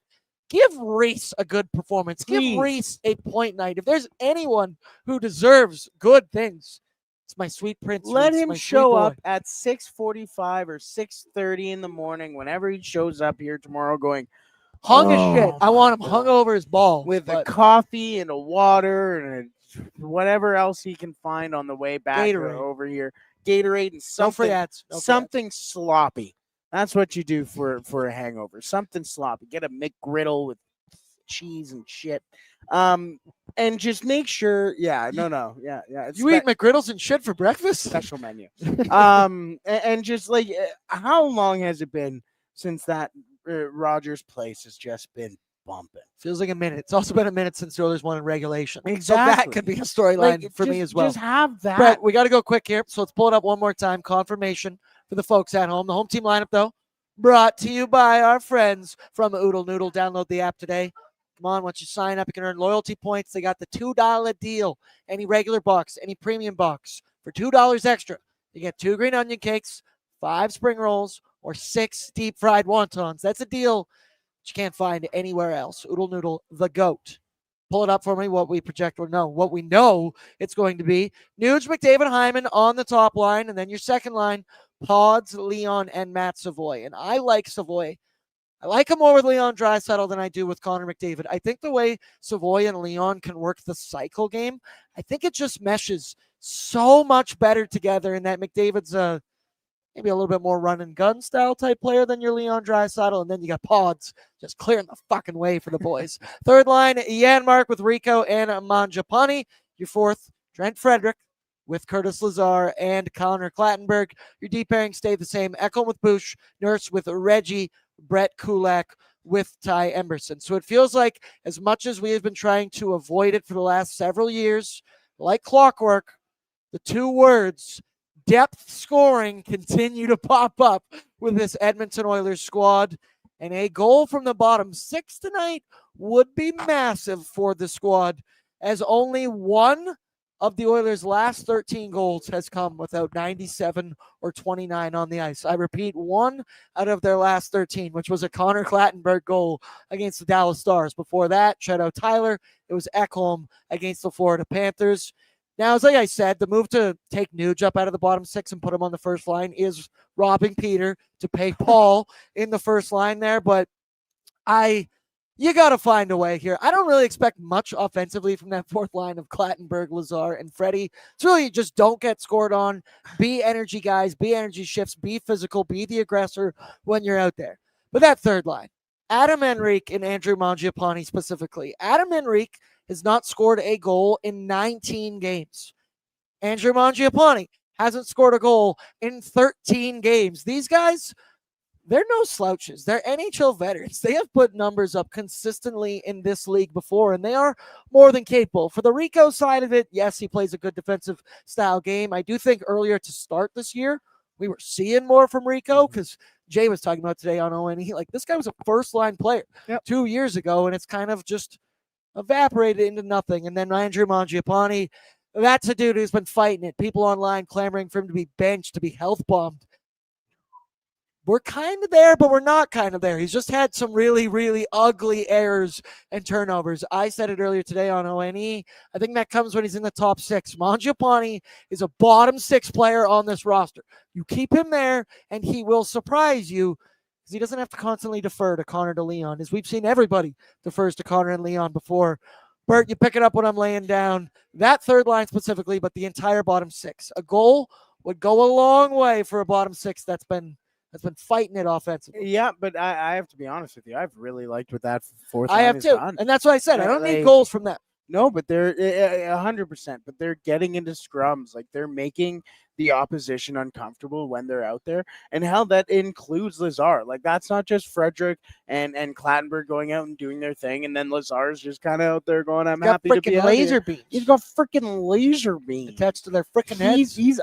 Give Reese a good performance. Please. Give Reese a point night. If there's anyone who deserves good things, it's my sweet prince. Let Reese, him show up at 6:45 or 6:30 in the morning, whenever he shows up here tomorrow, going hung as shit. I want him hung over his ball with a coffee and a water and whatever else he can find on the way back over here. Gatorade and something sloppy. That's what you do for a hangover. Something sloppy. Get a McGriddle with cheese and shit. And just make sure, you eat McGriddles and shit for breakfast? Special menu. And just like, how long has it been since that Rogers Place has just been bumping? Feels like a minute. It's also been a minute since the Oilers won in regulation. Exactly. So that could be a storyline for me as well. Just have that. Brett, we got to go quick here, so let's pull it up one more time. Confirmation for the folks at home. The home team lineup, though, brought to you by our friends from Oodle Noodle. Download the app today. Come on, once you sign up, you can earn loyalty points. They got the $2 deal. Any regular box, any premium box, for $2 extra, you get 2 green onion cakes, 5 spring rolls, or 6 deep fried wontons. That's a deal that you can't find anywhere else. Oodle Noodle, the GOAT. Pull it up for me, what we know it's going to be. Nuge, McDavid, Hyman on the top line, and then your second line, Pods, Leon, and Matt Savoy. And I like Savoy. I like him more with Leon Draisaitl than I do with Connor McDavid. I think the way Savoy and Leon can work the cycle game, I think it just meshes so much better together, in that McDavid's maybe a little bit more run and gun style type player than your Leon Draisaitl, and then you got Pods just clearing the fucking way for the boys. Third line, Janmark with Rico and Mangiapane. Your fourth, Trent Frederick with Curtis Lazar and Connor Clattenburg. Your deep pairing stayed the same. Ekholm with Bush, Nurse with Reggie, Brett Kulak with Ty Emberson. So it feels like, as much as we have been trying to avoid it for the last several years, like clockwork, the 2 words depth scoring continue to pop up with this Edmonton Oilers squad. And a goal from the bottom 6 tonight would be massive for the squad, as only one of the Oilers' last 13 goals has come without 97 or 29 on the ice. I repeat, 1 out of their last 13, which was a Connor Clattenburg goal against the Dallas Stars. Before that, shout out Tyler, it was Ekholm against the Florida Panthers. Now, as like I said, the move to take Nuge up out of the bottom 6 and put him on the first line is robbing Peter to pay Paul in the first line there, but you got to find a way here. I don't really expect much offensively from that fourth line of Clattenburg, Lazar, and Freddie. It's really just don't get scored on. Be energy guys, be energy shifts, be physical, be the aggressor when you're out there. But that third line, Adam Henrique and Andrew Mangiapane specifically. Adam Henrique has not scored a goal in 19 games. Andrew Mangiapane hasn't scored a goal in 13 games. These guys, they're no slouches. They're NHL veterans. They have put numbers up consistently in this league before, and they are more than capable. For the Rico side of it, yes, he plays a good defensive style game. I do think earlier to start this year, we were seeing more from Rico because Jay was talking about today on ONE. Like, this guy was a first-line player 2 years ago, and it's kind of just evaporated into nothing. And then Andrew Mangiapane, that's a dude who's been fighting it. People online clamoring for him to be benched, to be health bombed. We're kind of there, but we're not kind of there. He's just had some really, really ugly errors and turnovers. I said it earlier today on ONE. I think that comes when he's in the top 6. Mangiapane is a bottom 6 player on this roster. You keep him there, and he will surprise you because he doesn't have to constantly defer to Connor DeLeon, as we've seen everybody defers to Connor and Leon before. Bert, you pick it up when I'm laying down. That third line specifically, but the entire bottom 6. A goal would go a long way for a bottom 6 that's been fighting it offensively. Yeah, but I have to be honest with you. I've really liked what that fourth I line have has too. done. And that's why I said I don't need Like, goals from that. No, but they're 100%. But they're getting into scrums. Like, they're making the opposition uncomfortable when they're out there. And hell, that includes Lazar. Like, that's not just Frederick and Clattenburg going out and doing their thing, and then Lazar's just kind of out there going, "I'm happy to be out laser here." beams. He's got freaking laser beams attached to their freaking heads. He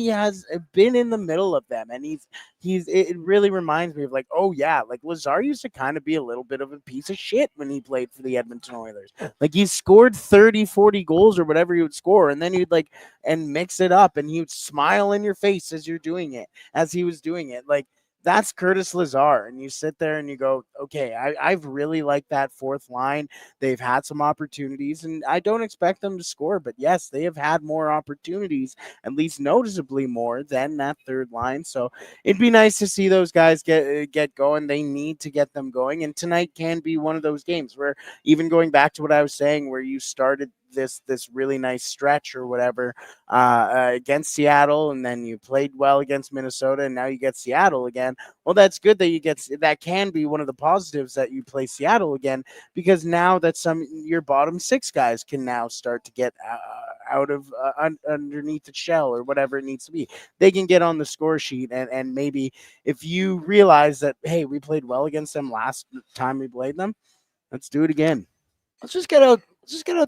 has been in the middle of them, and it really reminds me of, like, oh yeah, like Lazar used to kind of be a little bit of a piece of shit when he played for the Edmonton Oilers. Like, he scored 30, 40 goals or whatever he would score, and then he'd and mix it up, and he would smile in your face as he was doing it. Like, that's Curtis Lazar. And you sit there and you go, okay, I've really liked that fourth line. They've had some opportunities, and I don't expect them to score, but yes, they have had more opportunities, at least noticeably more than that third line. So it'd be nice to see those guys get going. They need to get them going. And tonight can be one of those games where, even going back to what I was saying, where you started this really nice stretch or whatever against Seattle, and then you played well against Minnesota, and now you get Seattle again. Well, that's good that that can be one of the positives, that you play Seattle again, because now that your bottom 6 guys can now start to get out of underneath the shell or whatever it needs to be. They can get on the score sheet, and maybe if you realize that, hey, we played well against them last time we played them, let's do it again. Let's just get out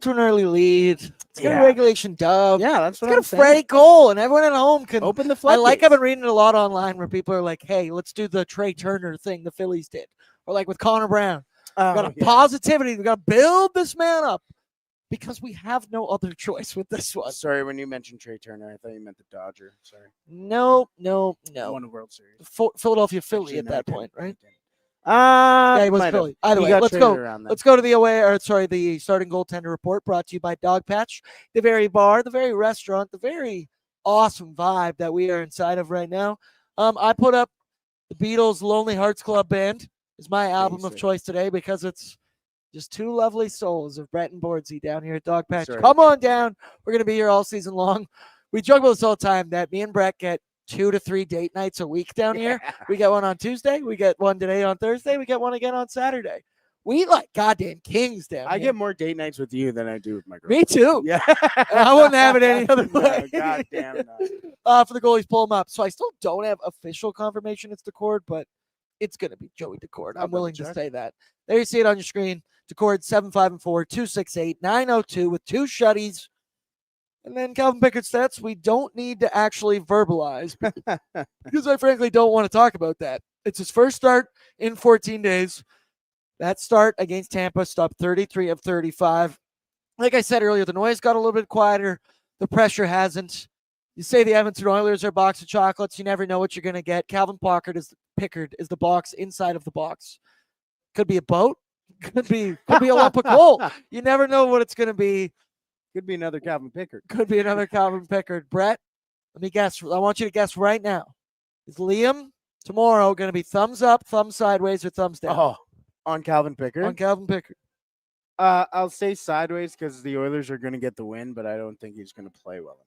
to an early lead. Let's get a regulation dub. Yeah, that's what let's I'm get a Freddie saying. goal, and everyone at home can Open the I floodgates. I've been reading a lot online where people are like, hey, let's do the Trey Turner thing the Phillies did. Or like with Connor Brown. We got positivity. We got to build this man up because we have no other choice with this one. Sorry, when you mentioned Trey Turner, I thought you meant the Dodger. Sorry. No. Won a World Series. Philadelphia Philly at that point, right? Yeah, he was Philly. Either way, let's go. Let's go to the starting goaltender report, brought to you by Dogpatch, the very bar, the very restaurant, the very awesome vibe that we are inside of right now. I put up the Beatles' Lonely Hearts Club Band is my album of choice today because it's just two lovely souls of Brett and Bordzy down here at Dogpatch. Come on down. We're going to be here all season long. We joke about this all the time that me and Brett get 2 to 3 date nights a week down here. We get one on Tuesday. We get one today on Thursday. We get one again on Saturday. We eat like goddamn kings down here. I get more date nights with you than I do with my girlfriend. Me too. Yeah. I wouldn't have it any other way. No, goddamn no. For the goalies, pull him up. So I still don't have official confirmation it's Decord, but it's going to be Joey Decord. I'm willing to say that. There you see it on your screen. Decord 754-268-902 with 2 shutties. And then Calvin Pickard's stats, we don't need to actually verbalize because I frankly don't want to talk about that. It's his first start in 14 days. That start against Tampa stopped 33 of 35. Like I said earlier, the noise got a little bit quieter. The pressure hasn't. You say the Edmonton Oilers are a box of chocolates. You never know what you're going to get. Calvin Pickard is the box inside of the box. Could be a boat. Could be a lump of coal. You never know what it's going to be. Could be another Calvin Pickard. Could be another Calvin Pickard. Brett, let me guess. I want you to guess right now. Is Liam tomorrow going to be thumbs up, thumbs sideways, or thumbs down? Oh, on Calvin Pickard? On Calvin Pickard. I'll say sideways because the Oilers are going to get the win, but I don't think he's going to play well enough.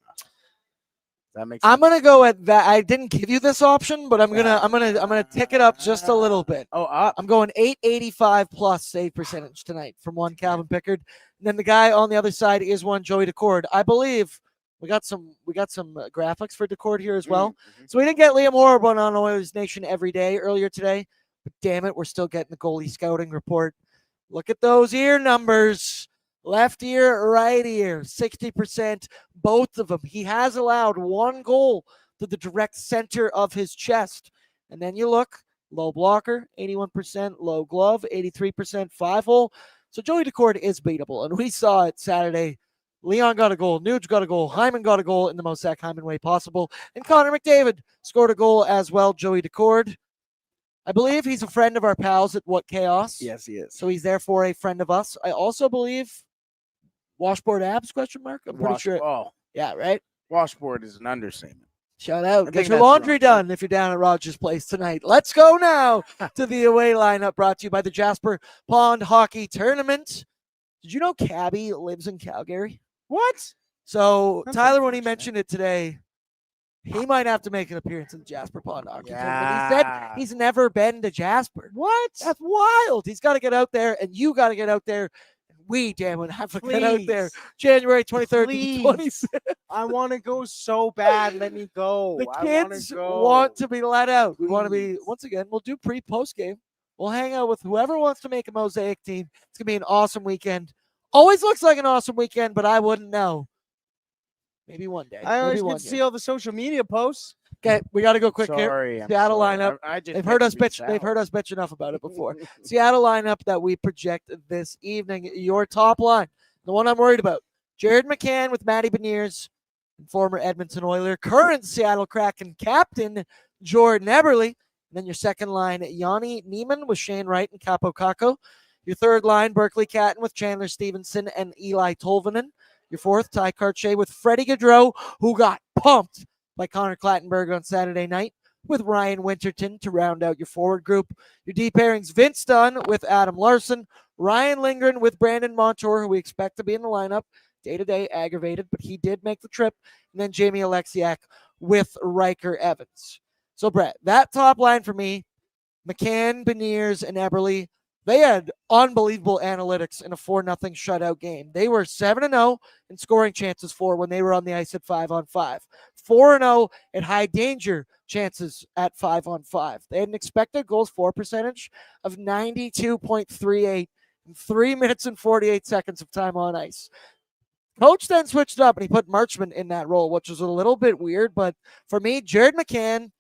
That makes sense. I'm gonna go at that. I didn't give you this option, but I'm gonna tick it up just a little bit. Oh, up. I'm going 885 plus save percentage tonight from one Calvin Pickard. And then the guy on the other side is one Joey Decord. I believe We got some graphics for Decord here as well. So we didn't get Liam Orban on Oilers Nation every day earlier today, but damn it, we're still getting the goalie scouting report. Look at those ear numbers. Left ear, right ear, 60%, both of them. He has allowed one goal to the direct center of his chest. And then you look, low blocker, 81%, low glove, 83%, 5-hole. So Joey Decord is beatable, and we saw it Saturday. Leon got a goal, Nuge got a goal, Hyman got a goal in the most Zach Hyman way possible, and Connor McDavid scored a goal as well. Joey Decord, I believe he's a friend of our pals at What Chaos. Yes, he is. So he's therefore a friend of us. I also believe Washboard Abs, question mark? I'm pretty sure. Oh, yeah, right? Washboard is an understatement. Shout out. I Get think your that's laundry right. done if you're down at Rogers Place tonight. Let's go now to the away lineup brought to you by the Jasper Pond Hockey Tournament. Did you know Cabby lives in Calgary? What? So That's Tyler, when he unfortunate. mentioned it today, he might have to make an appearance in the Jasper Pond Hockey Tournament. He said Yeah. he's never been to Jasper. What? That's wild. He's got to get out there, and you got to get out there. We damn it have to get out there. January 23rd Please. to the 26th. I want to go so bad. Let me go. The I wanna kids go. want to be let out. We want to be, Please. once again, we'll do pre-post game. We'll hang out with whoever wants to make a mosaic team. It's going to be an awesome weekend. Always looks like an awesome weekend, but I wouldn't know. Maybe one day. I always Maybe get one to day. see all the social media posts. Okay, we got to go quick Sorry, here. I'm Seattle sorry. lineup. I just They've get heard to us be bitch. They've Sal. heard us bitch enough about it before. Seattle lineup that we project this evening. Your top line, the one I'm worried about: Jared McCann with Matty Beniers, former Edmonton Oiler, current Seattle Kraken captain Jordan Eberle. And then your second line, Yanni Neiman with Shane Wright and Capo Caco. Your third line, Berkeley Catton with Chandler Stevenson and Eli Tolvanen. Your fourth, Ty Cartier with Freddie Gaudreau, who got pumped by Connor Clattenburg on Saturday night, with Ryan Winterton to round out your forward group. Your deep pairings, Vince Dunn with Adam Larson, Ryan Lindgren with Brandon Montour, who we expect to be in the lineup, day-to-day aggravated, but he did make the trip, and then Jamie Alexiak with Riker Evans. So, Brett, that top line for me, McCann, Beniers, and Eberle, they had unbelievable analytics in a 4-0 shutout game. They were 7-0 in scoring chances for when they were on the ice at 5-on-5. 4-0 at high danger chances at 5-on-5. They had an expected goals for percentage of 92.38 in 3 minutes and 48 seconds of time on ice. Coach then switched up and he put Marchman in that role, which was a little bit weird. But for me, Jared McCann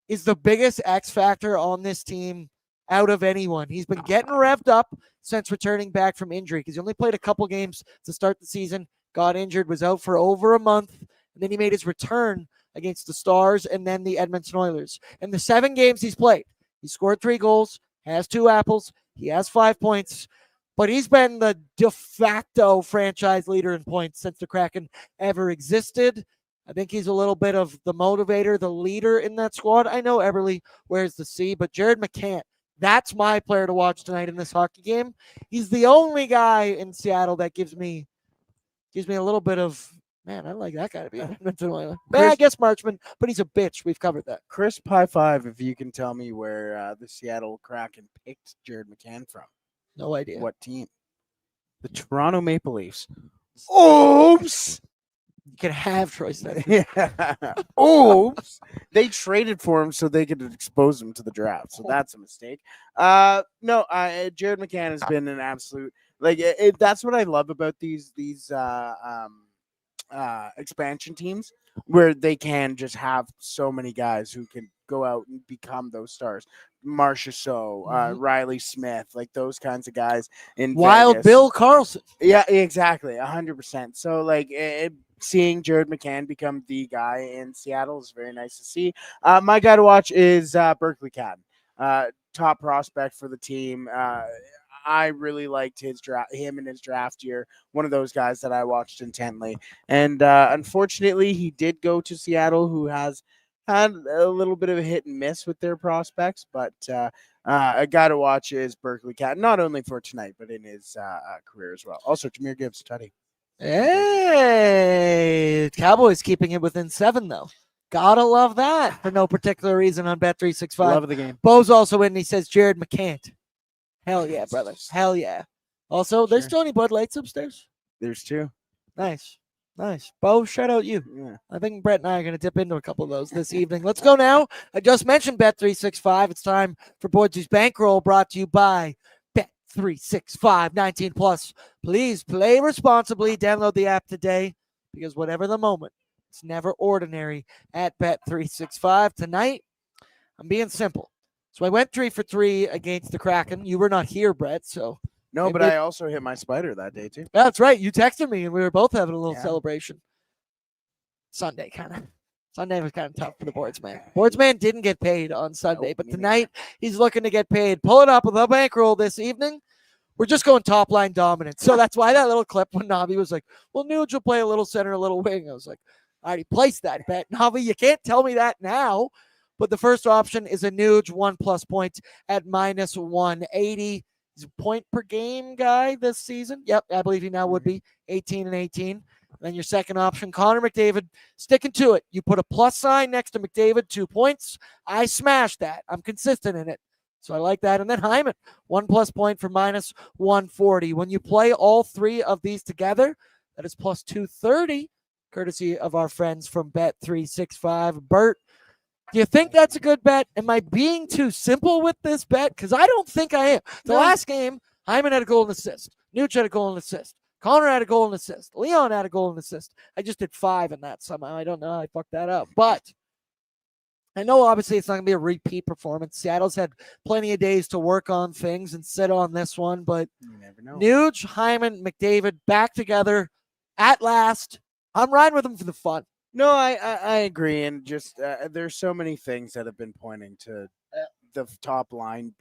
is the biggest X factor on this team out of anyone. He's been getting revved up since returning back from injury because he only played a couple games to start the season, got injured, was out for over a month, and then he made his return against the Stars and then the Edmonton Oilers. In the 7 games he's played, he scored 3 goals, has 2 apples, he has 5 points, but he's been the de facto franchise leader in points since the Kraken ever existed. I think he's a little bit of the motivator, the leader in that squad. I know Eberle wears the C, but Jared McCann, that's my player to watch tonight in this hockey game. He's the only guy in Seattle that gives me a little bit of, man, I like that guy to be an Edmonton Oiler. I guess Marchman, but he's a bitch. We've covered that. Chris Pie 5, if you can tell me where the Seattle Kraken picked Jared McCann from. No idea. What team? The Toronto Maple Leafs. Oops! You can have Troy Steiner. Yeah. Oops! They traded for him so they could expose him to the draft. So that's a mistake. No, Jared McCann has been an absolute, like, that's what I love about these expansion teams, where they can just have so many guys who can go out and become those stars. Marcia So, Riley Smith, like those kinds of guys in Wild Vegas. Bill Carlson. Yeah, exactly. 100%. So, like, seeing Jared McCann become the guy in Seattle is very nice to see. My guy to watch is Berkeley Catton, top prospect for the team. I really liked him in his draft year. One of those guys that I watched intently. And unfortunately, he did go to Seattle, who has had a little bit of a hit and miss with their prospects. But a guy to watch is Berkeley Catton, not only for tonight, but in his career as well. Also, Jameer Gibbs, Tutty. Hey, Cowboys keeping it within 7, though. Gotta love that for no particular reason on Bet365. Love of the game. Bo's also in, and he says Jared McCann. Hell yeah, brother. Hell yeah. Also, there's still any Bud Lights upstairs? There's 2. Nice. Nice. Bo, shout out you. Yeah. I think Brett and I are going to dip into a couple of those this evening. Let's go now. I just mentioned Bet365. It's time for Bordzy's Bankroll, brought to you by Bet365 19 plus. Please play responsibly. Download the app today because whatever the moment, it's never ordinary at Bet365. Tonight, I'm being simple. So I went 3 for 3 against the Kraken. You were not here, Brett, so. No, but I also hit my spider that day too. That's right. You texted me and we were both having a little Yeah. celebration. Sunday was kind of tough for the Boardsman. Boardsman didn't get paid on Sunday, Nope, but me tonight he's looking to get paid. Pull it up with a bankroll this evening. We're just going top line dominant. So that's why that little clip when Navi was like, well, Nuge will play a little center, a little wing. I was like, I already placed that bet. Navi, you can't tell me that now. But the first option is a Nuge 1+ points at minus 180. He's a point per game guy this season. Yep, I believe he now would be 18 and 18. And then your second option, Connor McDavid, sticking to it. You put a plus sign next to McDavid, 2 points. I smashed that. I'm consistent in it. So I like that. And then Hyman, 1+ point for minus 140. When you play all three of these together, that is plus 230, courtesy of our friends from Bet365. Bert, do you think that's a good bet? Am I being too simple with this bet? Because I don't think I am. The last game, Hyman had a goal and assist. Nuge had a goal and assist. Connor had a goal and assist. Leon had a goal and assist. I just did 5 in that somehow. I don't know how I fucked that up. But I know obviously it's not going to be a repeat performance. Seattle's had plenty of days to work on things and sit on this one. But You never know. Nuge, Hyman, McDavid back together at last. I'm riding with them for the fun. No, I agree, and just there's so many things that have been pointing to the top line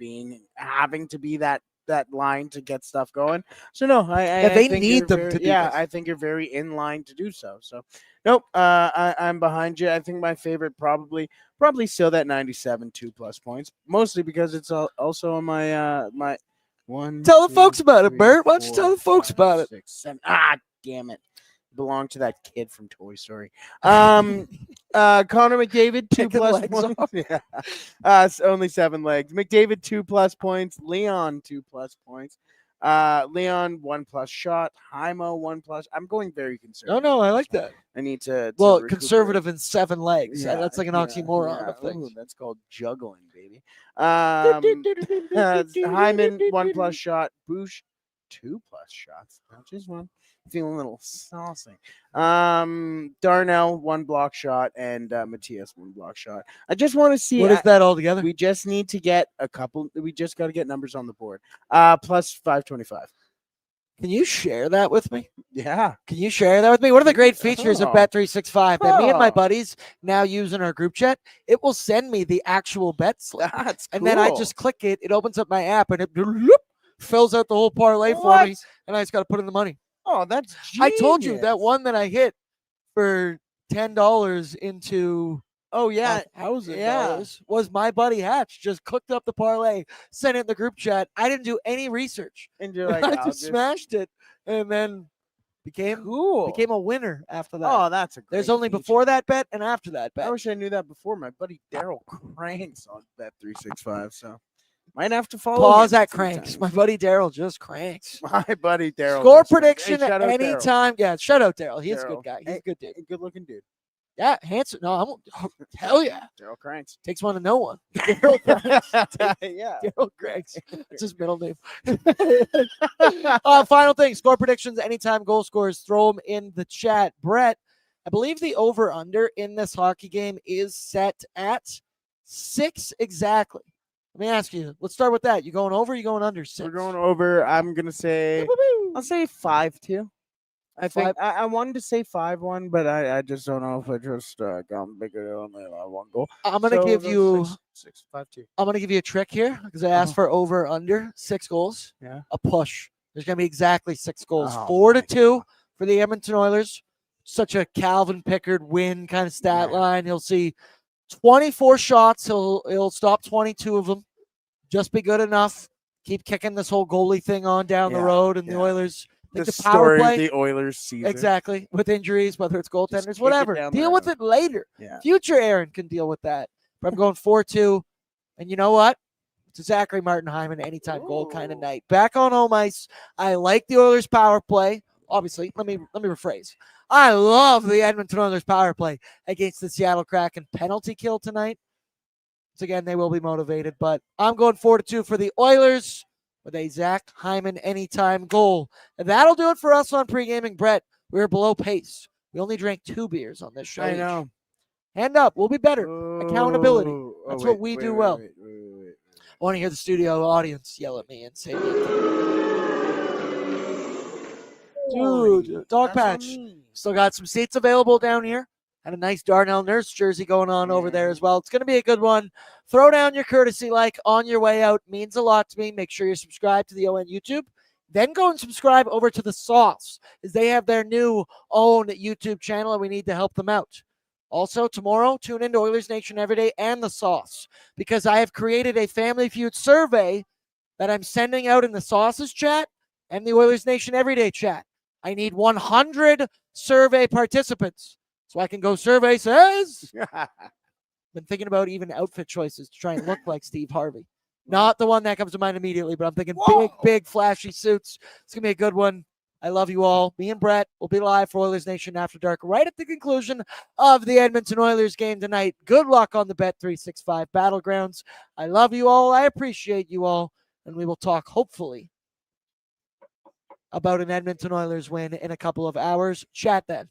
having to be that line to get stuff going. So no, I they think need you're them very- to do Yeah, this. I think you're very in line to do so. So nope, I'm behind you. I think my favorite probably still that 97 2+ points, mostly because it's also on my my one. Tell the 2, folks about it, 3, Bert. Why don't you 4, tell the folks 5, about it? 6, 7. Damn it. Belong to that kid from Toy Story. Connor McDavid, 2+ Taking legs points. off. Yeah. It's only 7 legs. McDavid, 2+ points. Leon, 2+ points. Leon, 1+ shot. Hymo, 1+. I'm going very conservative. No, I like that. I need to Well, recuperate. conservative in 7 legs. Yeah, That's like an yeah, oxymoron yeah. of things. Ooh, that's called juggling, baby. Hyman, 1+ shot. Boosh, 2+ shots. Not just one. Feeling a little saucy. Darnell, 1 block shot, and Matthias, 1 block shot. I just want to see. What is that all together? We just need to get a couple. We just got to get numbers on the board. Plus 525. Can you share that with me? Yeah. Can you share that with me? One of the great features of Oh. Bet365 that me and my Oh. buddies now use in our group chat, it will send me the actual bet slip. That's cool. And then I just click it. It opens up my app and it fills out the whole parlay for me. What? And I just got to put in the money. Oh, that's I told you that genius. one that I hit for $10 into Oh yeah. $1,000 was my buddy Hatch. Just cooked up the parlay, sent it in the group chat. I didn't do any research. And you're like, I I'll just smashed it and then became cool. a winner after that. Oh, that's a great There's only feature. before that bet and after that bet. I wish I knew that before. My buddy Daryl cranks on Bet365, so might have to follow. Pause him at cranks. My buddy Daryl just cranks. My buddy Daryl. Score just cranks. prediction Hey, shout out Daryl. anytime. Yeah, shout out Daryl. He's a good Daryl. guy. He's Hey, a good dude. Good looking dude. Yeah, handsome. No, hell yeah. Daryl cranks. Takes one to know one. Daryl cranks. Yeah. Daryl Cranks. That's his middle name. Final thing, score predictions, anytime goal scorers, throw them in the chat. Brett, I believe the over-under in this hockey game is set at 6 exactly. Let me ask you. Let's start with that. You going over or you going under 6? We're going over. I'm gonna say. I'll say 5-2. I think I wanted to say 5-1, but I just don't know if I just got bigger on the 1 goal. I'm gonna give you 5-2. I'm gonna give you a trick here because I asked for over under 6 goals. Yeah. A push. There's gonna be exactly 6 goals. Oh, 4-2 for the Edmonton Oilers. Such a Calvin Pickard win kind of stat Yeah. line. He'll see 24 shots. He'll stop 22 of them. Just be good enough. Keep kicking this whole goalie thing on down the Yeah, road, and the yeah. Oilers. The The power story play. of the Oilers season. Exactly. With injuries, whether it's goaltenders, kick it whatever. down the Deal with road. it later. Yeah. Future Aaron can deal with that. But I'm going 4-2. And you know what? It's a Zachary Martin Hyman anytime goal kind of night. Back on home ice. I like the Oilers power play. Obviously, let me rephrase. I love the Edmonton Oilers power play against the Seattle Kraken. Penalty kill tonight. So again, they will be motivated, but I'm going 4-2 for the Oilers with a Zach Hyman anytime goal. And that'll do it for us on Pregaming. Brett, we're below pace. We only drank 2 beers on this show. I know. Hand up. We'll be better. Accountability. That's what we do well. Wait. I want to hear the studio audience yell at me and say, dude, Dogpatch. Still got some seats available down here. And a nice Darnell Nurse jersey going on over there as well. It's going to be a good one. Throw down your courtesy like on your way out. Means a lot to me. Make sure you're subscribed to the ON YouTube. Then go and subscribe over to The Sauce, as they have their new own YouTube channel, and we need to help them out. Also, tomorrow, tune into Oilers Nation Every Day and The Sauce, because I have created a Family Feud survey that I'm sending out in The Sauce's chat and the Oilers Nation Every Day chat. I need 100 survey participants. So I can go survey says. Been thinking about even outfit choices to try and look like Steve Harvey. Not the one that comes to mind immediately, but I'm thinking big, flashy suits. It's going to be a good one. I love you all. Me and Brett will be live for Oilers Nation After Dark right at the conclusion of the Edmonton Oilers game tonight. Good luck on the Bet365 Battlegrounds. I love you all. I appreciate you all. And we will talk, hopefully, about an Edmonton Oilers win in a couple of hours. Chat then.